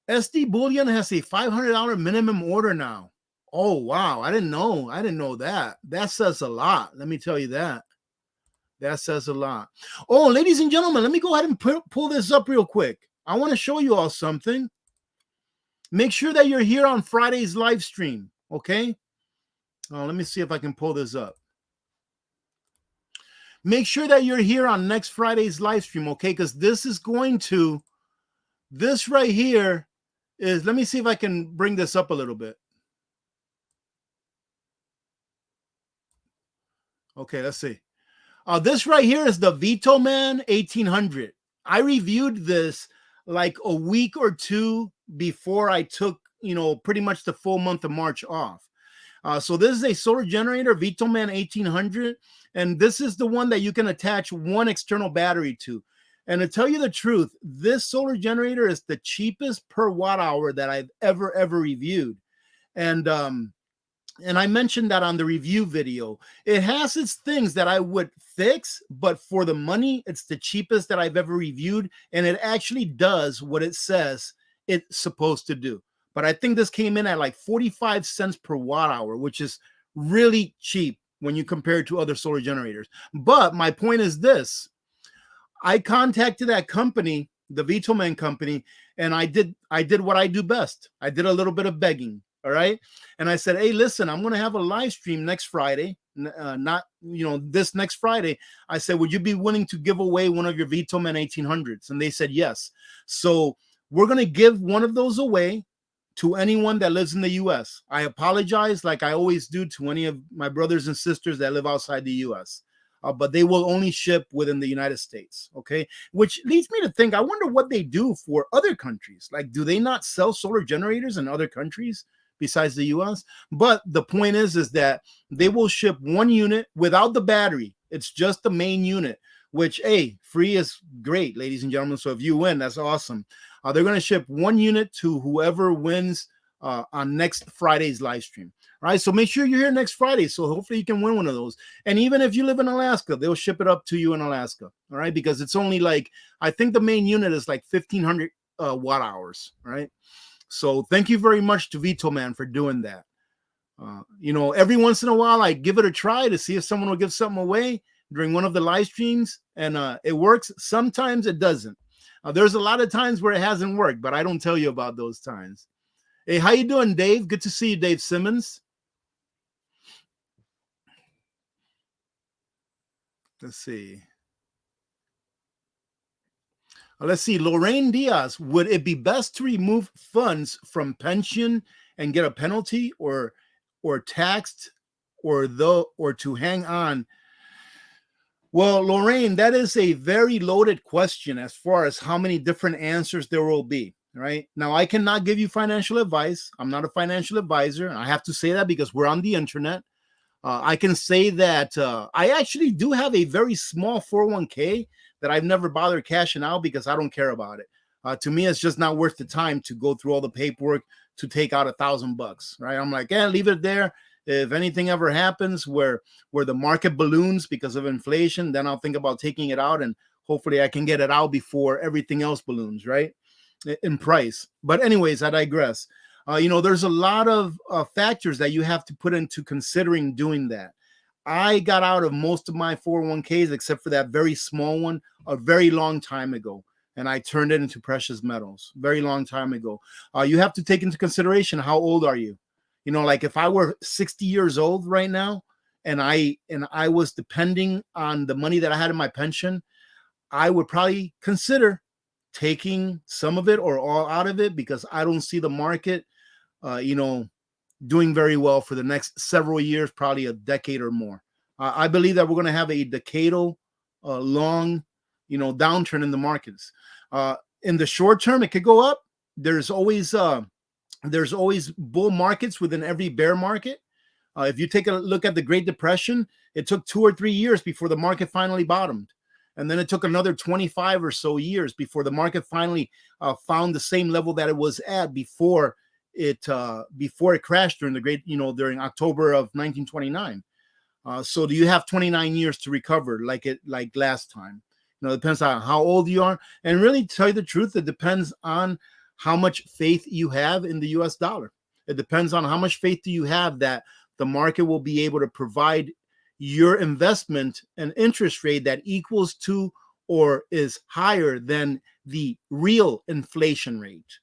A: SD Bullion has a $500 minimum order now. Oh, wow. I didn't know. I didn't know that. That says a lot. Let me tell you that. That says a lot. Oh, ladies and gentlemen, let me go ahead and pull this up real quick. I want to show you all something. Make sure that you're here on Friday's live stream, okay? Let me see if I can pull this up. Make sure that you're here on next Friday's live stream, okay? Because this right here is, let me see if I can bring this up a little bit. Okay, let's see. This right here is the Veto Man 1800. I reviewed this like a week or two before I took, pretty much the full month of March off. So this is a solar generator, Veto Man 1800, and this is the one that you can attach one external battery to. And to tell you the truth, this solar generator is the cheapest per watt hour that I've ever reviewed. And I mentioned that on the review video. It has its things that I would fix, but for the money, it's the cheapest that I've ever reviewed, and it actually does what it says it's supposed to do. But I think this came in at like 45 cents per watt hour, which is really cheap when you compare it to other solar generators. But my point is this. I contacted that company, the Veto Man company, and I did what I do best. I did a little bit of begging. All right. And I said, hey, listen, I'm going to have a live stream next Friday. This next Friday. I said, would you be willing to give away one of your Veto Man 1800s? And they said, yes. So we're going to give one of those away to anyone that lives in the U.S. I apologize, like I always do, to any of my brothers and sisters that live outside the U.S., but they will only ship within the United States, okay? Which leads me to think, I wonder what they do for other countries. Like, do they not sell solar generators in other countries besides the U.S.? But the point is that they will ship one unit without the battery. It's just the main unit, which, hey, free is great, ladies and gentlemen. So if you win, that's awesome. They're going to ship one unit to whoever wins on next Friday's live stream. All right, so make sure you're here next Friday. So hopefully you can win one of those. And even if you live in Alaska, they'll ship it up to you in Alaska. All right, because it's only like, I think the main unit is like 1,500 watt hours. All right. So thank you very much to Veto Man for doing that. Every once in a while, I give it a try to see if someone will give something away. during one of the live streams, and it works. Sometimes it doesn't. There's a lot of times where it hasn't worked, but I don't tell you about those times. Hey, how you doing, Dave? Good to see you, Dave Simmons. Let's see. Let's see. Lorraine Diaz, would it be best to remove funds from pension and get a penalty, or taxed, or to hang on? Well, Lorraine, that is a very loaded question as far as how many different answers there will be. Right now, I cannot give you financial advice. I'm not a financial advisor. I have to say that because we're on the internet. I can say that I actually do have a very small 401k that I've never bothered cashing out because I don't care about it. To me, it's just not worth the time to go through all the paperwork to take out $1,000, right? I'm like, leave it there. If anything ever happens where the market balloons because of inflation, then I'll think about taking it out, and hopefully I can get it out before everything else balloons, right, in price. But anyways, I digress. There's a lot of factors that you have to put into considering doing that. I got out of most of my 401ks except for that very small one a very long time ago, and I turned it into precious metals very long time ago. You have to take into consideration, how old are you? Like if I were 60 years old right now and I was depending on the money that I had in my pension, I would probably consider taking some of it or all out of it, because I don't see the market doing very well for the next several years, probably a decade or more. I believe that we're going to have a decadal long downturn in the markets. In the short term, it could go up. There's always bull markets within every bear market. If you take a look at the Great Depression, it took 2 or 3 years before the market finally bottomed. And then it took another 25 or so years before the market finally found the same level that it was at before it crashed during the during October of 1929. So do you have 29 years to recover like last time? It depends on how old you are. And really, to tell you the truth, it depends on how much faith you have in the US dollar. It depends on how much faith do you have that the market will be able to provide your investment an interest rate that equals to or is higher than the real inflation rate.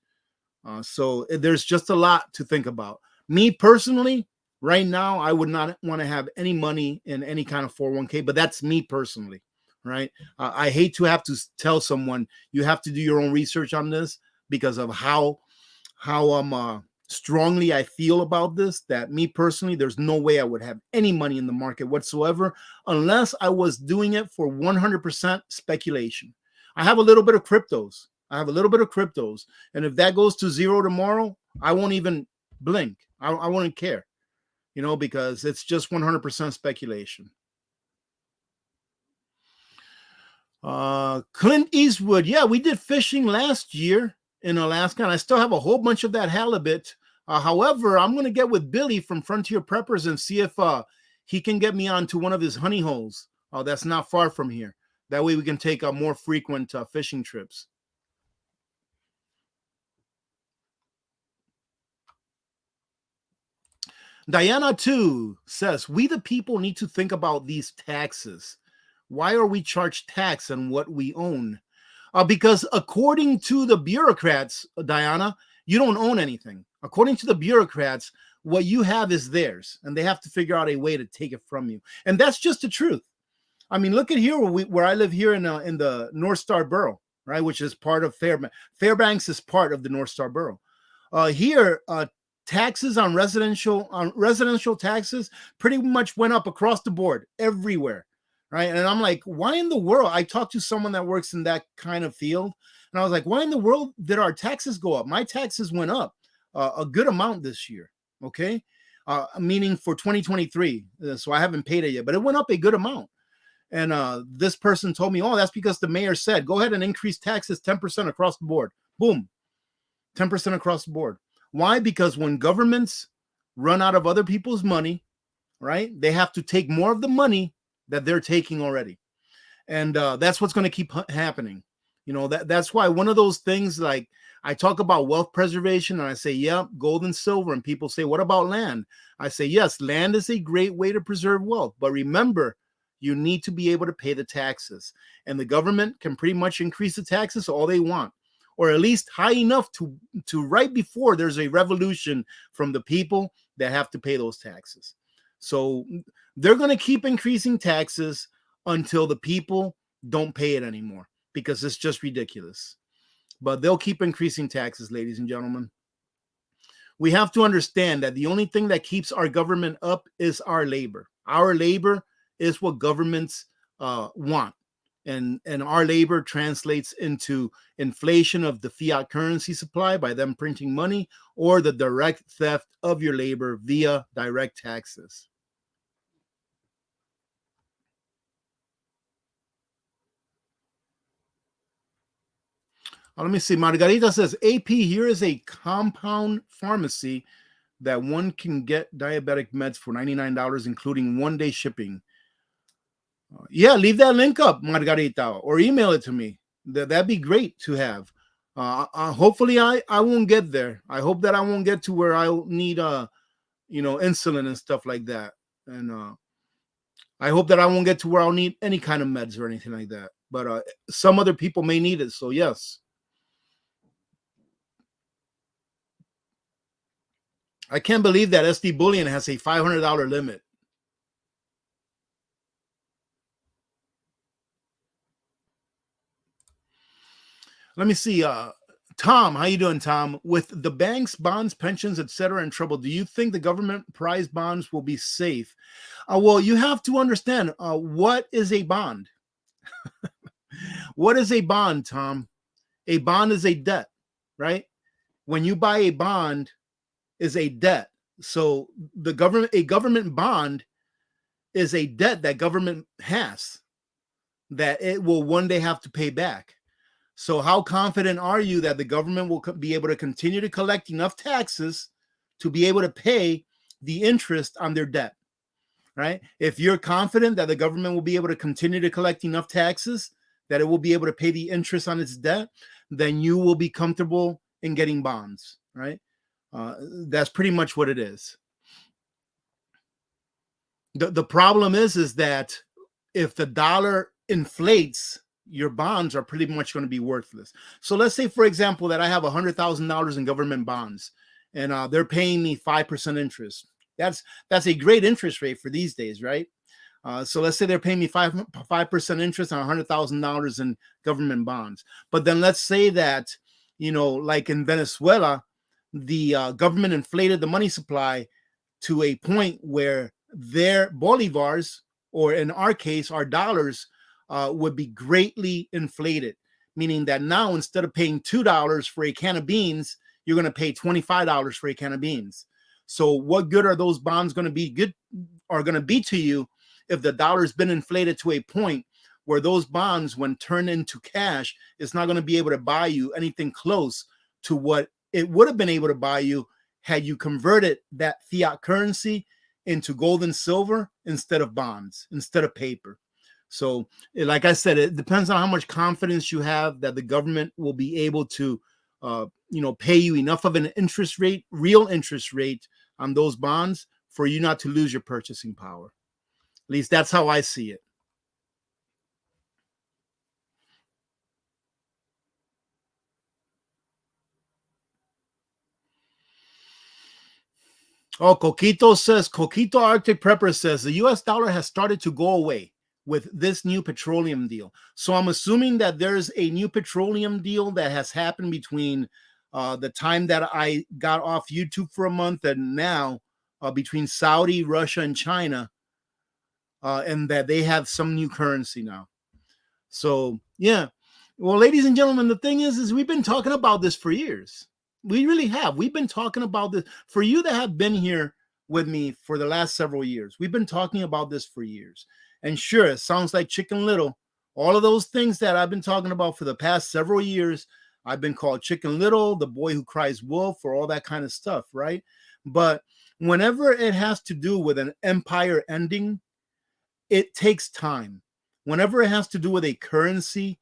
A: So there's just a lot to think about. Me personally, right now, I would not want to have any money in any kind of 401k, but that's me personally, right? I hate to have to tell someone you have to do your own research on this, because of how strongly I feel about this, that me personally, there's no way I would have any money in the market whatsoever unless I was doing it for 100% speculation. I have a little bit of cryptos. And if that goes to zero tomorrow, I won't even blink. I won't care, because it's just 100% speculation. Clint Eastwood. Yeah, we did fishing last year in Alaska, and I still have a whole bunch of that halibut. However, I'm going to get with Billy from Frontier Preppers and see if he can get me onto one of his honey holes that's not far from here. That way we can take more frequent fishing trips. Diana, too, says, we the people need to think about these taxes. Why are we charged tax on what we own? Because according to the bureaucrats, Diana, you don't own anything. According to the bureaucrats, what you have is theirs, and they have to figure out a way to take it from you. And that's just the truth. I mean, look at here where I live here in the North Star Borough, right, which is part of Fairbanks. Fairbanks is part of the North Star Borough. Here, taxes on residential taxes pretty much went up across the board everywhere. Right. And I'm like, why in the world? I talked to someone that works in that kind of field, and I was like, why in the world did our taxes go up? My taxes went up a good amount this year. Okay. Meaning for 2023. So I haven't paid it yet, but it went up a good amount. And this person told me, oh, that's because the mayor said, go ahead and increase taxes 10% across the board. Boom. 10% across the board. Why? Because when governments run out of other people's money, right, they have to take more of the money that they're taking already. And that's what's going to keep happening. That's why one of those things, like I talk about wealth preservation and I say, yeah, gold and silver. And people say, what about land? I say, yes, land is a great way to preserve wealth. But remember, You need to be able to pay the taxes. And the government can pretty much increase the taxes all they want, or at least high enough to right before there's a revolution from the people that have to pay those taxes. So they're going to keep increasing taxes until the people don't pay it anymore, because it's just ridiculous. But they'll keep increasing taxes, ladies and gentlemen. We have to understand that the only thing that keeps our government up is our labor. Our labor is what governments want. And our labor translates into inflation of the fiat currency supply by them printing money, or the direct theft of your labor via direct taxes. Let me see. Margarita says, AP, here is a compound pharmacy that one can get diabetic meds for $99, including one-day shipping. Yeah, leave that link up, Margarita, or email it to me. That'd be great to have. Hopefully, I won't get there. I hope that I won't get to where I'll need, insulin and stuff like that. And I hope that I won't get to where I'll need any kind of meds or anything like that. But some other people may need it, so yes. I can't believe that SD Bullion has a $500 limit. Let me see. Tom, how you doing, Tom? With the banks, bonds, pensions, etc. in trouble, do you think the government prize bonds will be safe? Well, you have to understand, what is a bond? What is a bond, Tom? A bond is a debt, right? When you buy a bond, is a debt. So a government bond is a debt that government has that it will one day have to pay back. So how confident are you that the government will be able to continue to collect enough taxes to be able to pay the interest on their debt, right? If you're confident that the government will be able to continue to collect enough taxes that it will be able to pay the interest on its debt, then you will be comfortable in getting bonds, right? That's pretty much what it is. The problem is that if the dollar inflates, your bonds are pretty much going to be worthless. So let's say, for example, that I have $100,000 in government bonds, and they're paying me 5% interest. That's a great interest rate for these days, right? So let's say they're paying me 5% interest on $100,000 in government bonds. But then let's say that, like in Venezuela, the government inflated the money supply to a point where their bolivars, or in our case, our dollars, would be greatly inflated, meaning that now instead of paying $2 for a can of beans, you're going to pay $25 for a can of beans. So what good are those bonds going to be to you if the dollar's been inflated to a point where those bonds, when turned into cash, is not going to be able to buy you anything close to what it would have been able to buy you had you converted that fiat currency into gold and silver instead of bonds, instead of paper. So, like I said, it depends on how much confidence you have that the government will be able to, pay you enough of an interest rate, real interest rate on those bonds for you not to lose your purchasing power. At least that's how I see it. Oh, Coquito Arctic Prepper says the US dollar has started to go away with this new petroleum deal. So I'm assuming that there's a new petroleum deal that has happened between the time that I got off YouTube for a month and now, between Saudi, Russia, and China, and that they have some new currency now. So, yeah. Well, ladies and gentlemen, the thing is we've been talking about this for years. We really have. We've been talking about this. For you that have been here with me for the last several years, we've been talking about this for years. And sure, it sounds like Chicken Little. All of those things that I've been talking about for the past several years, I've been called Chicken Little, the boy who cries wolf, or all that kind of stuff, right? But whenever it has to do with an empire ending, it takes time. Whenever it has to do with a currency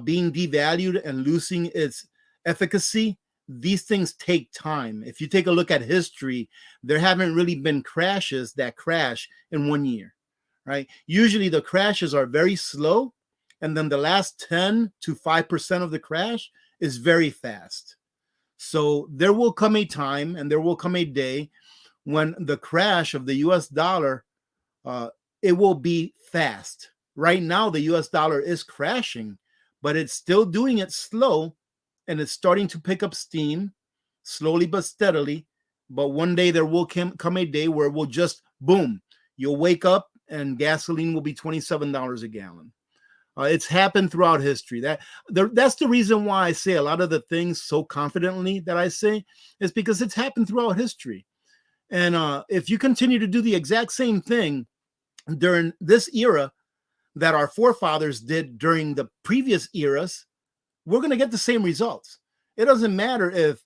A: being devalued and losing its efficacy, these things take time. If you take a look at history, there haven't really been crashes that crash in 1 year, right? Usually the crashes are very slow, and then the last 10 to 5% of the crash is very fast. So there will come a time and there will come a day when the crash of the US dollar, uh, it will be fast. Right now, the US dollar is crashing, but it's still doing it slow, and it's starting to pick up steam slowly but steadily. But one day there will come a day where it will just boom, you'll wake up and gasoline will be $27 a gallon. It's happened throughout history. That's the reason why I say a lot of the things so confidently that I say is because it's happened throughout history. And if you continue to do the exact same thing during this era that our forefathers did during the previous eras, we're going to get the same results. It doesn't matter if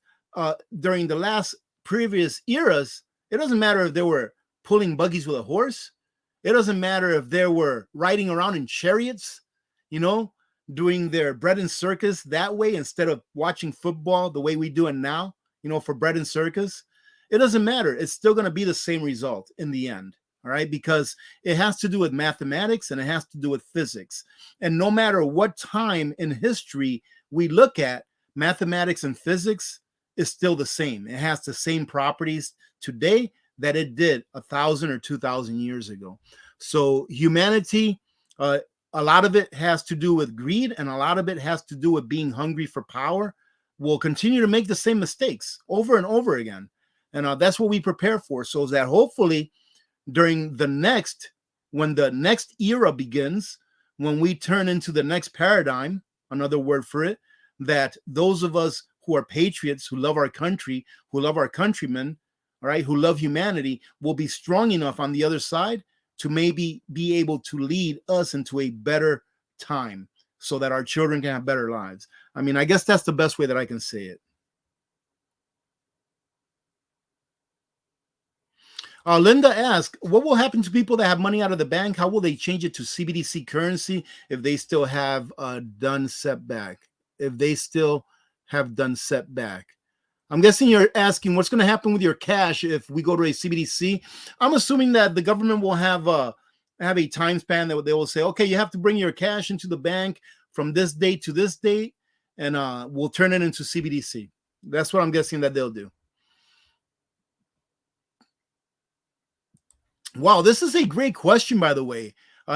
A: during the last previous eras, it doesn't matter if they were pulling buggies with a horse. It doesn't matter if they were riding around in chariots, doing their bread and circus that way instead of watching football the way we do it now, for bread and circus. It doesn't matter. It's still going to be the same result in the end. All right, because it has to do with mathematics and it has to do with physics. And no matter what time in history we look at, mathematics and physics is still the same. It has the same properties today that it did 1,000 or 2,000 years ago. So humanity, a lot of it has to do with greed, and a lot of it has to do with being hungry for power. We'll continue to make the same mistakes over and over again. And that's what we prepare for, so that hopefully when the next era begins, when we turn into the next paradigm, another word for it, that those of us who are patriots, who love our country, who love our countrymen, all right, who love humanity, will be strong enough on the other side to maybe be able to lead us into a better time so that our children can have better lives. I mean, I guess that's the best way that I can say it. Linda asked, what will happen to people that have money out of the bank? How will they change it to CBDC currency if they still have done setback? If they still have done setback. I'm guessing you're asking what's going to happen with your cash if we go to a CBDC. I'm assuming that the government will have a time span that they will say, okay, you have to bring your cash into the bank from this date to this date, and we'll turn it into CBDC. That's what I'm guessing that they'll do. Wow, this is a great question, by the way.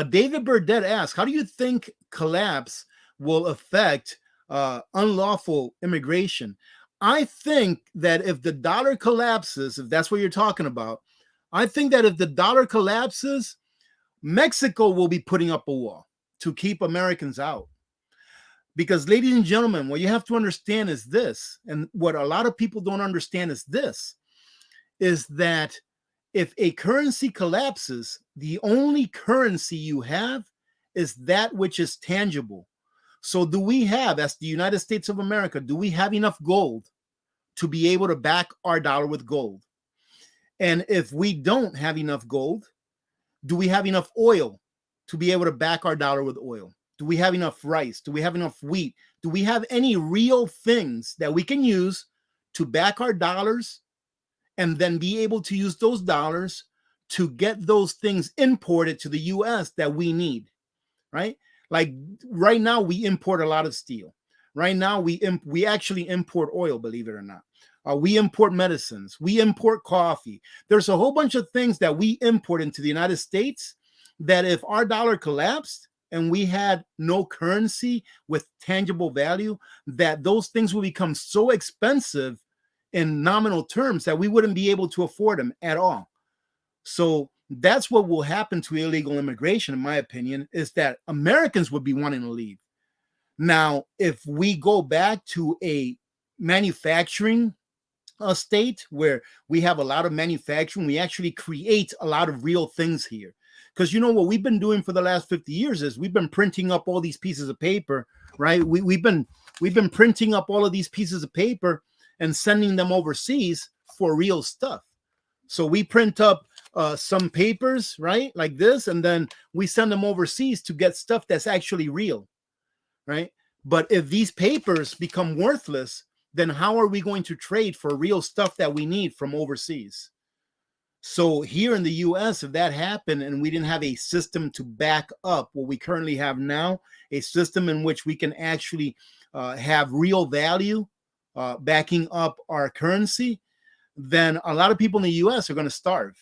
A: David Burdett asked, how do you think collapse will affect unlawful immigration? I think that if the dollar collapses, if that's what you're talking about, I think that if the dollar collapses, Mexico will be putting up a wall to keep Americans out. Because, ladies and gentlemen, what you have to understand is this, and what a lot of people don't understand is this, is that if a currency collapses, the only currency you have is that which is tangible. So do we have, as the United States of America, do we have enough gold to be able to back our dollar with gold? And if we don't have enough gold, do we have enough oil to be able to back our dollar with oil? Do we have enough rice? Do we have enough wheat? Do we have any real things that we can use to back our dollars and then be able to use those dollars to get those things imported to the US that we need, right? Like right now, we import a lot of steel. Right now, we actually import oil, believe it or not. We import medicines. We import coffee. There's a whole bunch of things that we import into the United States that if our dollar collapsed and we had no currency with tangible value, that those things will become so expensive in nominal terms that we wouldn't be able to afford them at all. So that's what will happen to illegal immigration, in my opinion, is that Americans would be wanting to leave. Now, if we go back to a manufacturing state where we have a lot of manufacturing, we actually create a lot of real things here. Because you know what we've been doing for the last 50 years is we've been printing up all these pieces of paper, right? We've been printing up all of these pieces of paper and sending them overseas for real stuff. So we print up some papers, right, like this, and then we send them overseas to get stuff that's actually real, right? But if these papers become worthless, then how are we going to trade for real stuff that we need from overseas? So here in the US, if that happened and we didn't have a system to back up what we currently have now, a system in which we can actually have real value backing up our currency, then a lot of people in the US are going to starve,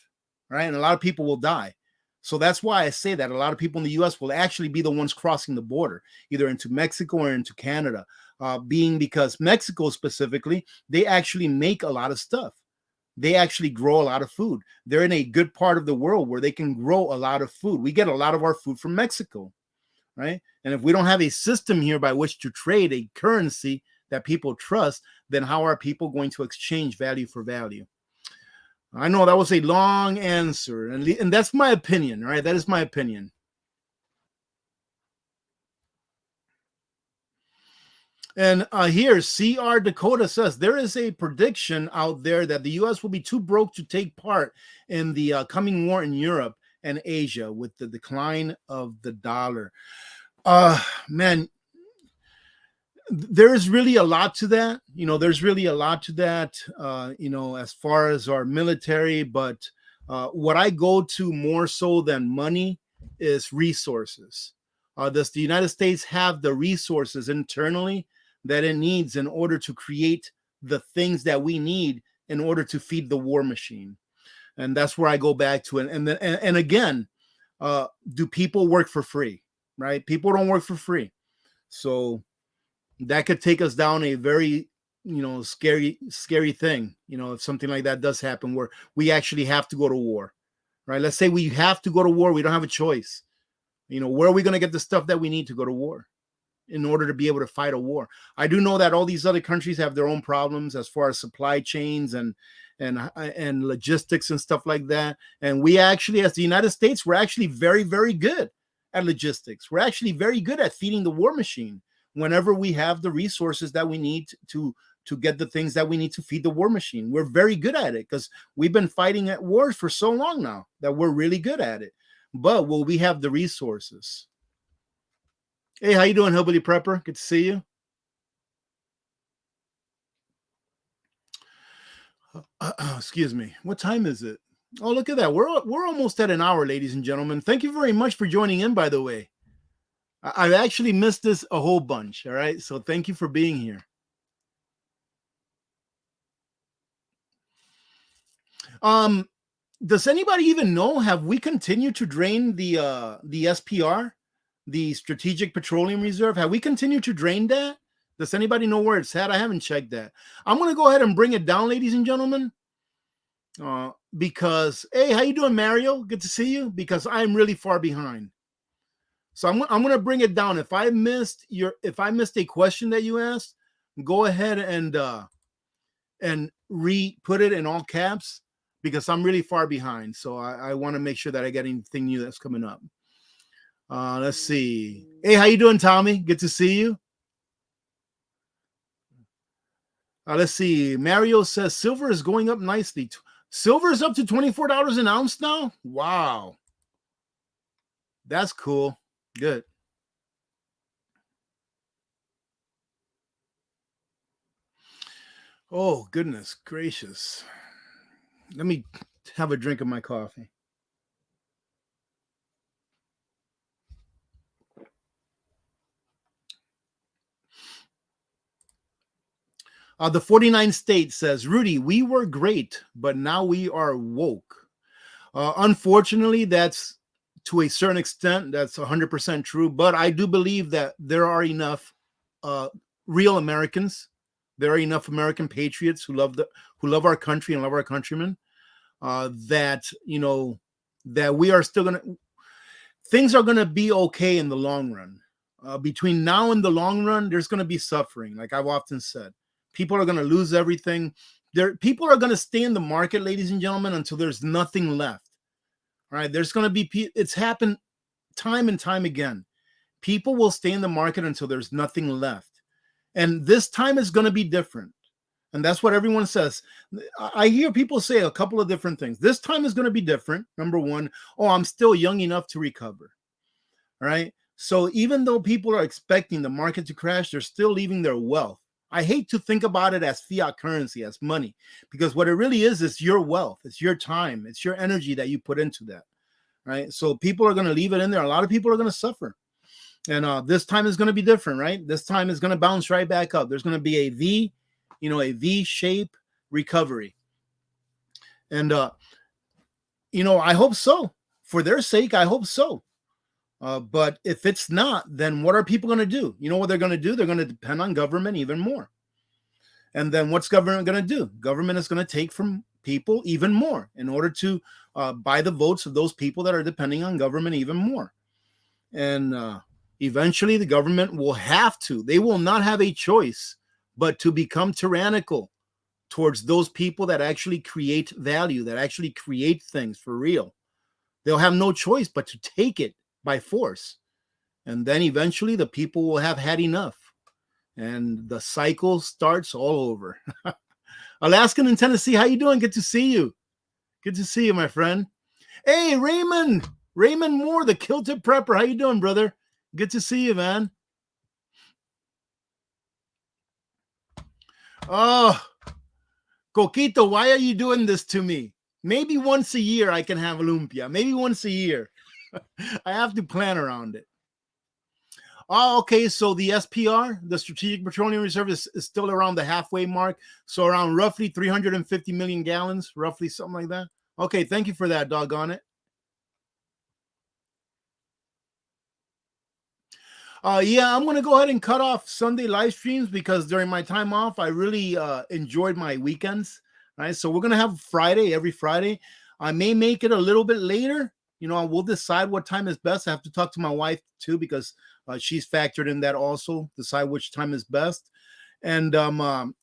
A: right? And a lot of people will die. So that's why I say that a lot of people in the US will actually be the ones crossing the border, either into Mexico or into Canada, being because Mexico specifically, they actually make a lot of stuff. They actually grow a lot of food. They're in a good part of the world where they can grow a lot of food. We get a lot of our food from Mexico, right? And if we don't have a system here by which to trade a currency that people trust, then how are people going to exchange value for value? I know that was a long answer, and that's my opinion, right? That is my opinion. And here, CR Dakota says there is a prediction out there that the U.S. will be too broke to take part in the coming war in Europe and Asia with the decline of the dollar. Man, there's really a lot to that. There's really a lot to that, as far as our military. But what I go to more so than money is resources. Does the United States have the resources internally that it needs in order to create the things that we need in order to feed the war machine? And that's where I go back to it. And again, do people work for free? Right? People don't work for free. So that could take us down a very, scary thing, if something like that does happen where we actually have to go to war, right? Let's say we have to go to war. We don't have a choice. Where are we going to get the stuff that we need to go to war in order to be able to fight a war? I do know that all these other countries have their own problems as far as supply chains and logistics and stuff like that. And we actually, as the United States, we're actually very, very good at logistics. We're actually very good at feeding the war machine whenever we have the resources that we need to get the things that we need to feed the war machine. We're very good at it because we've been fighting at wars for so long now that we're really good at it. But will we have the resources? Hey, how you doing, Hillbilly Prepper? Good to see you. Excuse me. What time is it? Oh, look at that. We're almost at an hour, ladies and gentlemen. Thank you very much for joining in, by the way. I've actually missed this a whole bunch. All right. So thank you for being here. Does anybody even know? Have we continued to drain the SPR, the Strategic Petroleum Reserve? Have we continued to drain that? Does anybody know where it's at? I haven't checked that. I'm going to go ahead and bring it down, ladies and gentlemen. Because, hey, how you doing, Mario? Good to see you. Because I'm really far behind. So I'm going to bring it down. If I missed a question that you asked, go ahead and put it in all caps because I'm really far behind. So I want to make sure that I get anything new that's coming up. Let's see. Hey, how you doing, Tommy? Good to see you. Let's see. Mario says silver is going up nicely. Silver is up to $24 an ounce now. Wow. That's cool. Good. Oh, goodness gracious. Let me have a drink of my coffee. The 49 State says, Rudy, we were great, but now we are woke. Unfortunately, that's to a certain extent, that's 100% true. But I do believe that there are enough real Americans. There are enough American patriots who love our country and love our countrymen. That we are still things are gonna be okay in the long run. Between now and the long run, there's gonna be suffering, like I've often said. People are gonna lose everything. People are gonna stay in the market, ladies and gentlemen, until there's nothing left. All right, there's gonna be it's happened time and time again. People will stay in the market until there's nothing left, and this time is gonna be different. And that's what everyone says. I hear people say a couple of different things. This time is going to be different. Number one, I'm still young enough to recover. All right. So even though people are expecting the market to crash, they're still leaving their wealth I hate to think about it as fiat currency, as money, because what it really is your wealth, it's your time, it's your energy that you put into that, right? So people are going to leave it in there. A lot of people are going to suffer. And this time is going to be different, right? This time is going to bounce right back up. There's going to be a V, a V shape recovery. And, I hope so. For their sake, I hope so. But if it's not, then what are people going to do? You know what they're going to do? They're going to depend on government even more. And then what's government going to do? Government is going to take from people even more in order to buy the votes of those people that are depending on government even more. And eventually the government will have to. They will not have a choice but to become tyrannical towards those people that actually create value, that actually create things for real. They'll have no choice but to take it by force. And then eventually the people will have had enough. And the cycle starts all over. Alaskan in Tennessee, how you doing? Good to see you. Good to see you, my friend. Hey, Raymond Moore, the Kilted Prepper. How you doing, brother? Good to see you, man. Oh, Coquito, why are you doing this to me? Maybe once a year I can have lumpia. Maybe once a year. I have to plan around it. Oh, okay. So the SPR, the Strategic Petroleum Reserve, is still around the halfway mark. So around roughly 350 million gallons, roughly something like that. Okay. Thank you for that, doggone it. Yeah, I'm going to go ahead and cut off Sunday live streams because during my time off, I really enjoyed my weekends. Right. So we're going to have Friday, every Friday. I may make it a little bit later. We'll decide what time is best. I have to talk to my wife too, because she's factored in that also, decide which time is best. And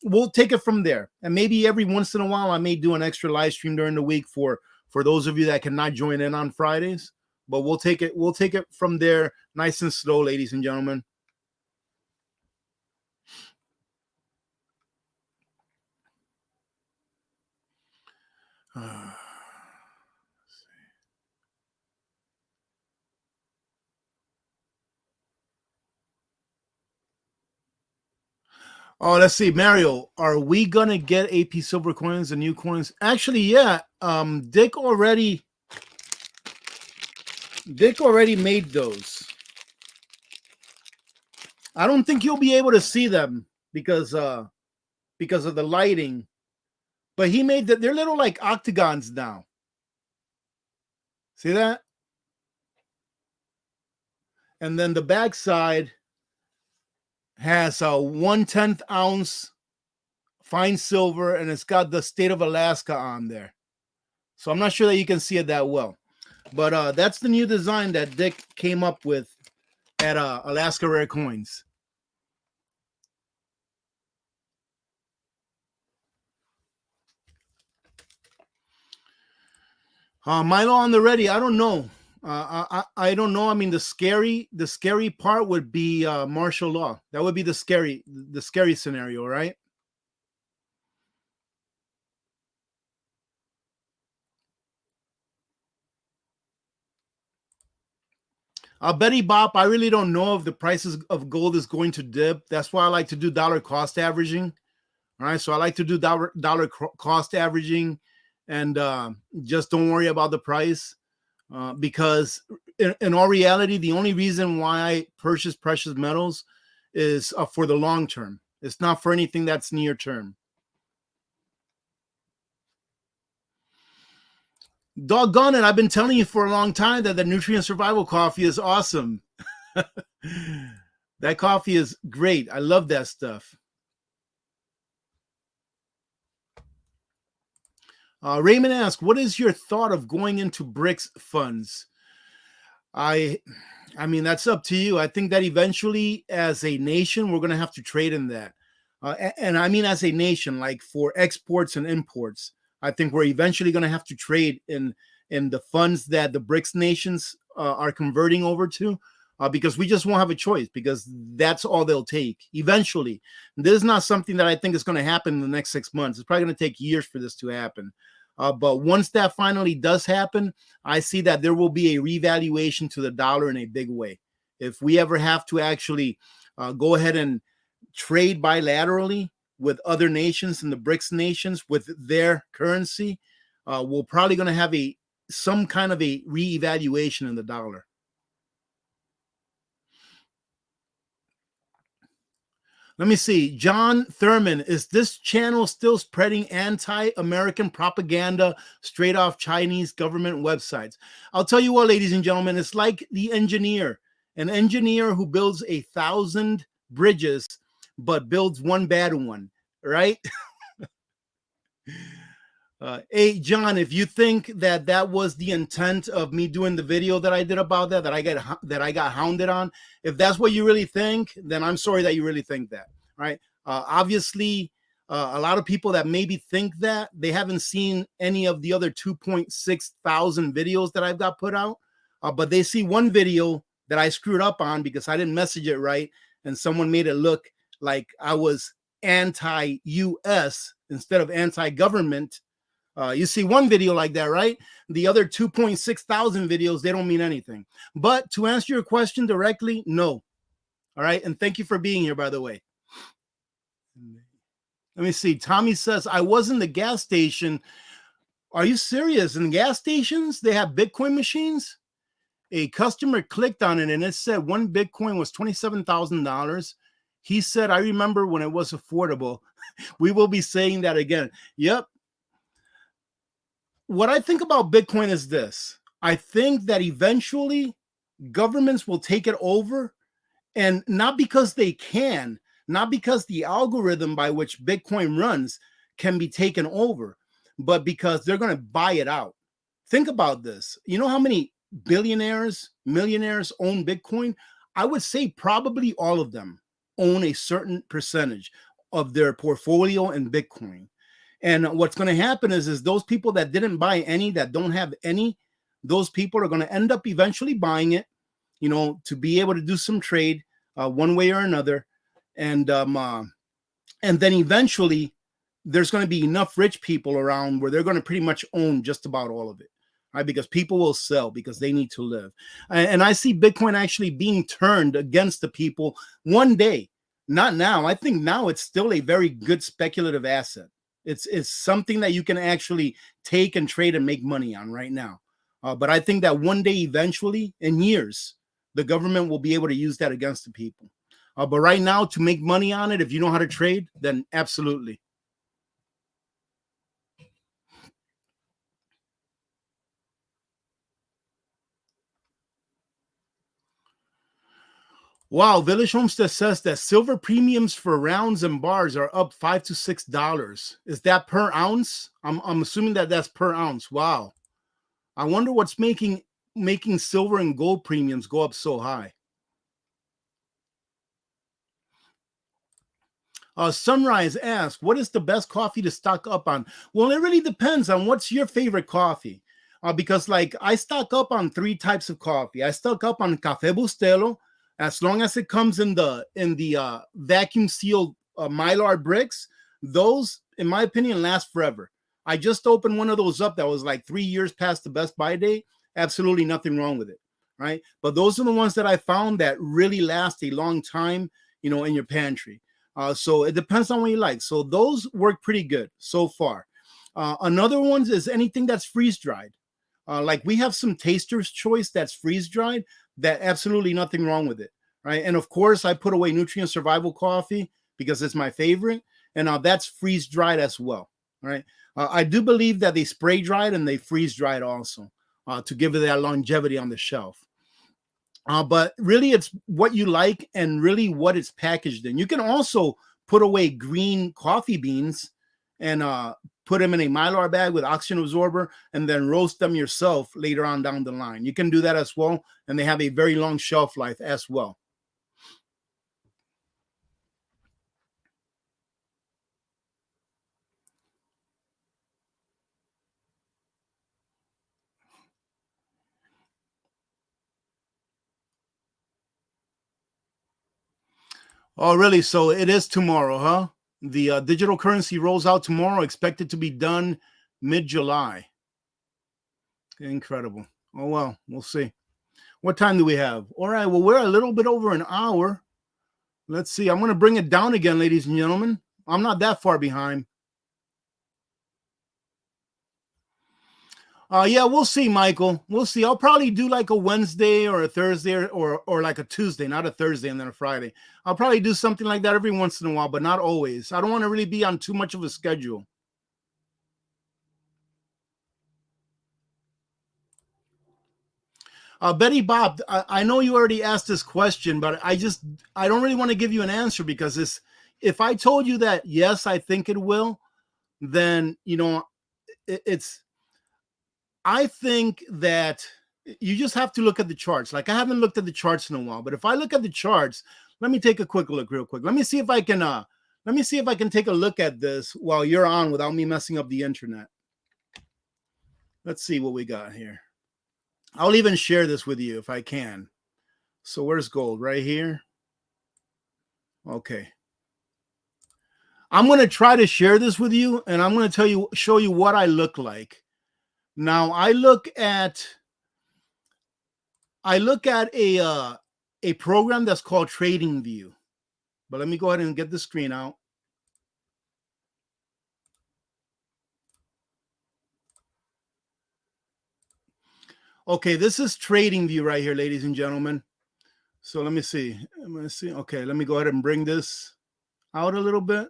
A: we'll take it from there. And maybe every once in a while, I may do an extra live stream during the week for those of you that cannot join in on Fridays. But we'll take it from there, nice and slow, ladies and gentlemen. Oh, let's see, Mario. Are we gonna get AP silver coins and new coins? Actually, yeah. Dick already made those. I don't think you'll be able to see them because of the lighting. But he made that. They're little like octagons now. See that? And then the backside has a 1/10 ounce fine silver, and it's got the state of Alaska on there. So I'm not sure that you can see it that well. But that's the new design that Dick came up with at Alaska Rare Coins. Milo on the ready. I don't know. I don't know. I mean, the scary part would be martial law. That would be the scary scenario, right? Betty Bop, I really don't know if the prices of gold is going to dip. That's why I like to do dollar cost averaging. All right, so I like to do dollar cost averaging, and just don't worry about the price, because in all reality, the only reason why I purchase precious metals is for the long term. It's not for anything that's near term. Doggone it, I've been telling you for a long time that the Nutrient Survival coffee is awesome. That coffee is great. I love that stuff. Raymond asks, what is your thought of going into BRICS funds? I mean, that's up to you. I think that eventually, as a nation, we're going to have to trade in that. And I mean, as a nation, like for exports and imports, I think we're eventually going to have to trade in the funds that the BRICS nations are converting over to, because we just won't have a choice, because that's all they'll take eventually. This is not something that I think is going to happen in the next 6 months. It's probably going to take years for this to happen. But once that finally does happen, I see that there will be a revaluation to the dollar in a big way. If we ever have to actually go ahead and trade bilaterally with other nations and the BRICS nations with their currency, we're probably going to have some kind of a reevaluation in the dollar. Let me see. John Thurman, is this channel still spreading anti-American propaganda straight off Chinese government websites? I'll tell you what, ladies and gentlemen, it's like the engineer. An engineer who builds 1,000 bridges, but builds one bad one, right? Hey, John, if you think that that was the intent of me doing the video that I did about that I got hounded on, if that's what you really think, then I'm sorry that you really think that, right? Obviously, a lot of people that maybe think that, they haven't seen any of the other 2.6 thousand videos that I've got put out, but they see one video that I screwed up on because I didn't message it right, and someone made it look like I was anti-US instead of anti-government. You see one video like that, right? The other 2.6 thousand videos, they don't mean anything. But to answer your question directly, no. All right. And thank you for being here, by the way. Let me see. Tommy says, I was in the gas station. Are you serious? In gas stations, they have Bitcoin machines? A customer clicked on it and it said one Bitcoin was $27,000. He said, I remember when it was affordable. We will be saying that again. Yep. What I think about Bitcoin is this. I think that eventually governments will take it over, and not because they can, not because the algorithm by which Bitcoin runs can be taken over, but because they're going to buy it out. Think about this. You know how many billionaires, millionaires own Bitcoin? I would say probably all of them own a certain percentage of their portfolio in Bitcoin. And what's going to happen is those people that didn't buy any, that don't have any, those people are going to end up eventually buying it, you know, to be able to do some trade one way or another. And then eventually there's going to be enough rich people around where they're going to pretty much own just about all of it, right? Because people will sell because they need to live. And I see Bitcoin actually being turned against the people one day, not now. I think now it's still a very good speculative asset. It's something that you can actually take and trade and make money on right now. But I think that one day, eventually, in years, the government will be able to use that against the people. But right now, to make money on it, if you know how to trade, then absolutely. Wow, Village Homestead says that silver premiums for rounds and bars are up $5 to $6. Is that per ounce? I'm assuming that that's per ounce. Wow. I wonder what's making silver and gold premiums go up so high. Sunrise asks, what is the best coffee to stock up on? Well, it really depends on what's your favorite coffee. Because like I stock up on 3 types of coffee. I stock up on Café Bustelo, as long as it comes in the vacuum sealed Mylar bricks. Those, in my opinion, last forever. I just opened one of those up that was like 3 years past the best buy date. Absolutely nothing wrong with it, right? But those are the ones that I found that really last a long time, you know, in your pantry. So it depends on what you like. So those work pretty good so far. Another one is anything that's freeze dried. Like we have some Taster's Choice that's freeze dried. That absolutely nothing wrong with it, right? And of course, I put away Nutrient Survival Coffee because it's my favorite, and that's freeze dried as well, right? I do believe that they spray dried and they freeze dried also to give it that longevity on the shelf. But really, it's what you like and really what it's packaged in. You can also put away green coffee beans and put them in a Mylar bag with oxygen absorber and then roast them yourself later on down the line. You can do that as well, and they have a very long shelf life as well. Oh, really? So it is tomorrow, huh? The digital currency rolls out tomorrow, expected to be done mid-July. Incredible. Oh, well, we'll see. What time do we have? All right, well, we're a little bit over an hour. Let's see. I'm going to bring it down again, ladies and gentlemen. I'm not that far behind. Yeah, we'll see, Michael. We'll see. I'll probably do like a Wednesday or a Thursday or like a Tuesday, not a Thursday and then a Friday. I'll probably do something like that every once in a while, but not always. I don't want to really be on too much of a schedule. Betty Bob, I know you already asked this question, but I don't really want to give you an answer because if I told you that yes, I think it will, then it's I think that you just have to look at the charts. Like I haven't looked at the charts in a while, but if I look at the charts, let me take a quick look real quick. Let me see if I can take a look at this while you're on without me messing up the internet. Let's see what we got here. I'll even share this with you if I can. So where's gold? Right here. Okay. I'm going to try to share this with you, and I'm going to show you what I look like. Now I look at a program that's called Trading View. But let me go ahead and get the screen out. Okay, this is Trading View right here, ladies and gentlemen. So let me see. Okay, let me go ahead and bring this out a little bit.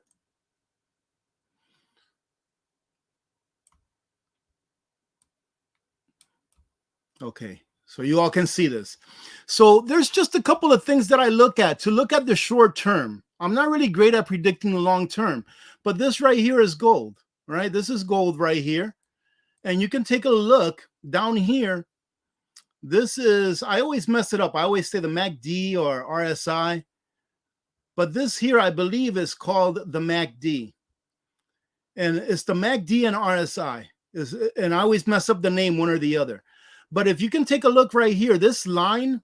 A: Okay, so you all can see this. So there's just a couple of things that I look at to look at the short term. I'm not really great at predicting the long term, but this right here is gold, right? This is gold right here. And you can take a look down here. This is, I always mess it up. I always say the MACD or RSI. But this here, I believe, is called the MACD. And it's the MACD and RSI. And I always mess up the name, one or the other. But if you can take a look right here, this line,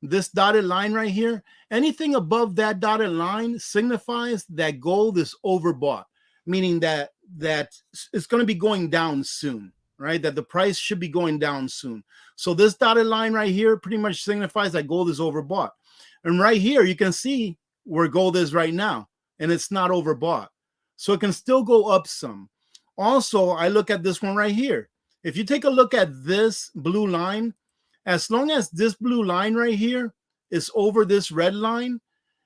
A: this dotted line right here, anything above that dotted line signifies that gold is overbought, meaning that it's going to be going down soon, right? That the price should be going down soon. So this dotted line right here pretty much signifies that gold is overbought. And right here, you can see where gold is right now, and it's not overbought. So it can still go up some. Also, I look at this one right here. If you take a look at this blue line, as long as this blue line right here is over this red line,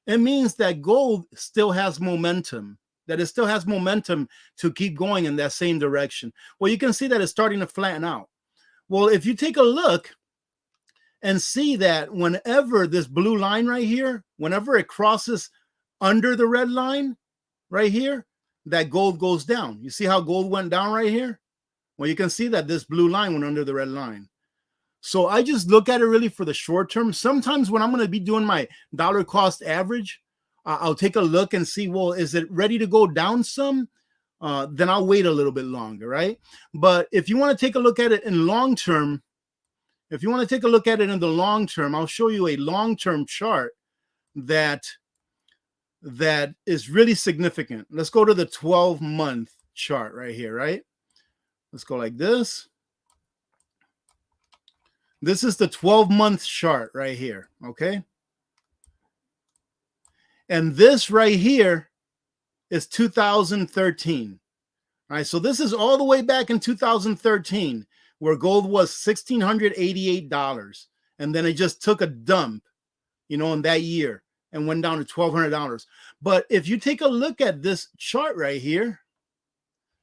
A: it means that gold still has momentum, that it still has momentum to keep going in that same direction. Well, you can see that it's starting to flatten out. Well, if you take a look and see that whenever this blue line right here, whenever it crosses under the red line right here, that gold goes down. You see how gold went down right here? Well, you can see that this blue line went under the red line. So I just look at it really for the short term. Sometimes when I'm going to be doing my dollar cost average, I'll take a look and see, well, is it ready to go down some? Then I'll wait a little bit longer, right? But if you want to take a look at it in long term, if you want to take a look at it in the long term, I'll show you a long-term chart that is really significant. Let's go to the 12-month chart right here, right? Let's go like this. This is the 12-month chart right here, okay? And this right here is 2013. All right, so this is all the way back in 2013 where gold was $1,688. And then it just took a dump, in that year and went down to $1,200. But if you take a look at this chart right here,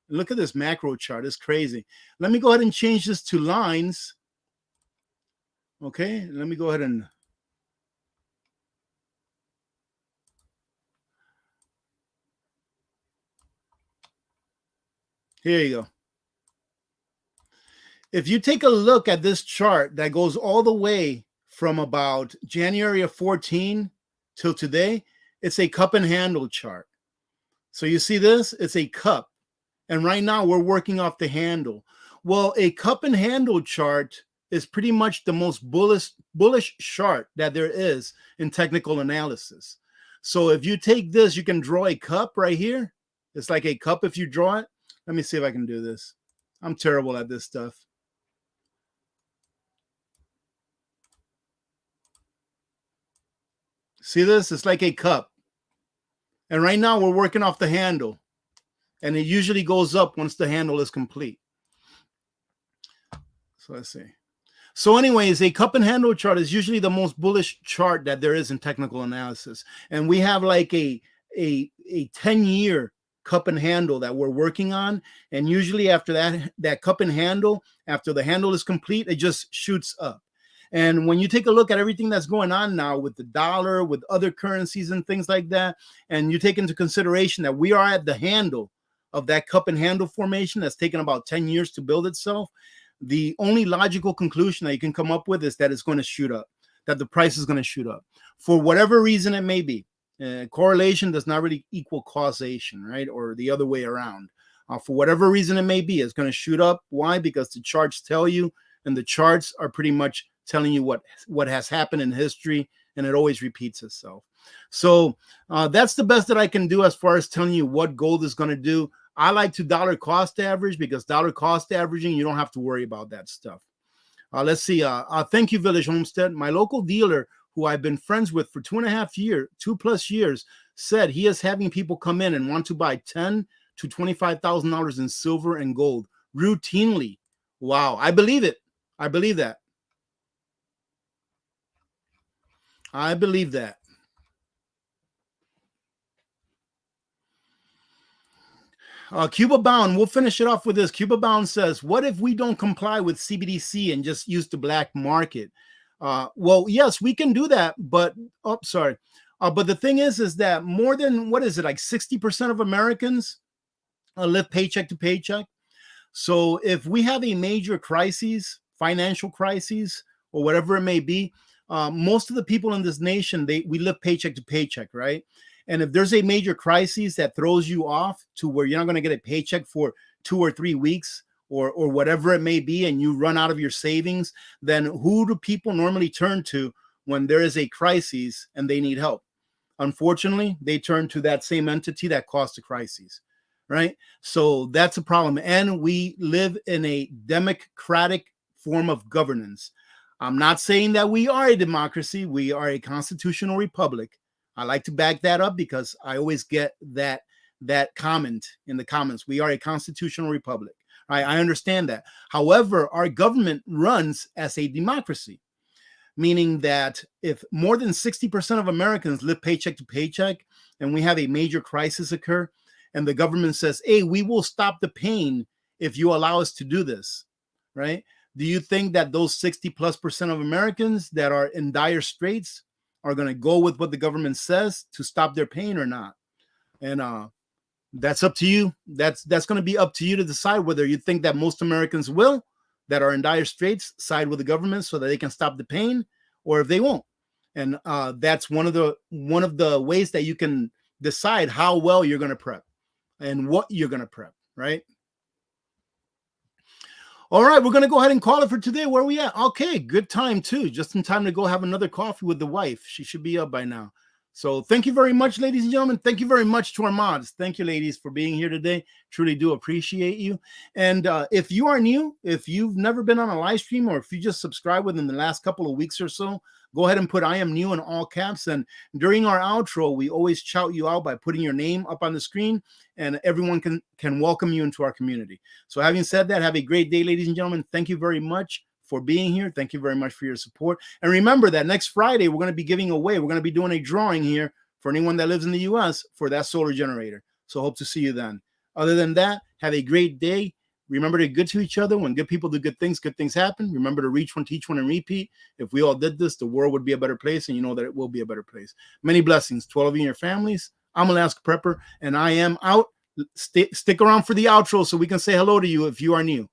A: look at this macro chart. It's crazy. Let me go ahead and change this to lines. Okay, let me go ahead and here you go. If you take a look at this chart that goes all the way from about January of 14 till today, it's a cup and handle chart. So you see this? It's a cup. And right now we're working off the handle. Well, a cup and handle chart is pretty much the most bullish chart that there is in technical analysis. So if you take this, you can draw a cup right here. It's like a cup if you draw it. Let me see if I can do this. I'm terrible at this stuff. See this? It's like a cup. And right now we're working off the handle. And it usually goes up once the handle is complete. So let's see. So anyways, a cup and handle chart is usually the most bullish chart that there is in technical analysis. And we have like a 10-year cup and handle that we're working on. And usually after that cup and handle, after the handle is complete, it just shoots up. And when you take a look at everything that's going on now with the dollar, with other currencies and things like that, and you take into consideration that we are at the handle of that cup and handle formation that's taken about 10 years to build itself, the only logical conclusion that you can come up with is that it's going to shoot up, that the price is going to shoot up for whatever reason it may be. Correlation does not really equal causation, right? Or the other way around. For whatever reason it may be, it's going to shoot up. Why? Because the charts tell you, and the charts are pretty much telling you what has happened in history, and it always repeats itself. So that's the best that I can do as far as telling you what gold is going to do. I like to dollar cost average, because dollar cost averaging, you don't have to worry about that stuff. Let's see. Thank you, Village Homestead. My local dealer, who I've been friends with for 2+ years, said he is having people come in and want to buy $10,000 to $25,000 in silver and gold routinely. Wow. I believe it. I believe that. I believe that. Cuba Bound, we'll finish it off with this. Cuba Bound says, what if we don't comply with CBDC and just use the black market? Well, yes, we can do that, but, but the thing is that more than, what is it, like 60% of Americans live paycheck to paycheck. So if we have a major crisis, financial crisis, or whatever it may be, most of the people in this nation, we live paycheck to paycheck, right? And if there's a major crisis that throws you off to where you're not going to get a paycheck for 2 or 3 weeks or whatever it may be, and you run out of your savings, then who do people normally turn to when there is a crisis and they need help? Unfortunately, they turn to that same entity that caused the crisis, right? So that's a problem. And we live in a democratic form of governance. I'm not saying that we are a democracy. We are a constitutional republic. I like to back that up because I always get that comment in the comments. We are a constitutional republic. Right? I understand that. However, our government runs as a democracy, meaning that if more than 60% of Americans live paycheck to paycheck and we have a major crisis occur and the government says, hey, we will stop the pain if you allow us to do this, right? Do you think that those 60+% of Americans that are in dire straits are going to go with what the government says to stop their pain or not? And that's up to you. That's going to be up to you to decide whether you think that most Americans will, that are in dire straits, side with the government so that they can stop the pain, or if they won't. And that's one of the ways that you can decide how well you're going to prep and what you're going to prep, right? All right, we're going to go ahead and call it for today. Where are we at? Okay, good time too. Just in time to go have another coffee with the wife. She should be up by now. So thank you very much, ladies and gentlemen. Thank you very much to our mods. Thank you, ladies, for being here today. Truly do appreciate you. And if you are new, if you've never been on a live stream, or if you just subscribed within the last couple of weeks or so, go ahead and put I am new in all caps. And during our outro, we always shout you out by putting your name up on the screen, and everyone can welcome you into our community. So having said that, have a great day, ladies and gentlemen. Thank you very much for being here. Thank you very much for your support. And remember that next Friday, we're going to be giving away, we're going to be doing a drawing here for anyone that lives in the US for that solar generator. So hope to see you then. Other than that, have a great day. Remember to be good to each other. When good people do good things happen. Remember to reach one, teach one, and repeat. If we all did this, the world would be a better place, and you know that it will be a better place. Many blessings to all of you and your families. I'm Alaska Prepper, and I am out. Stick around for the outro so we can say hello to you if you are new.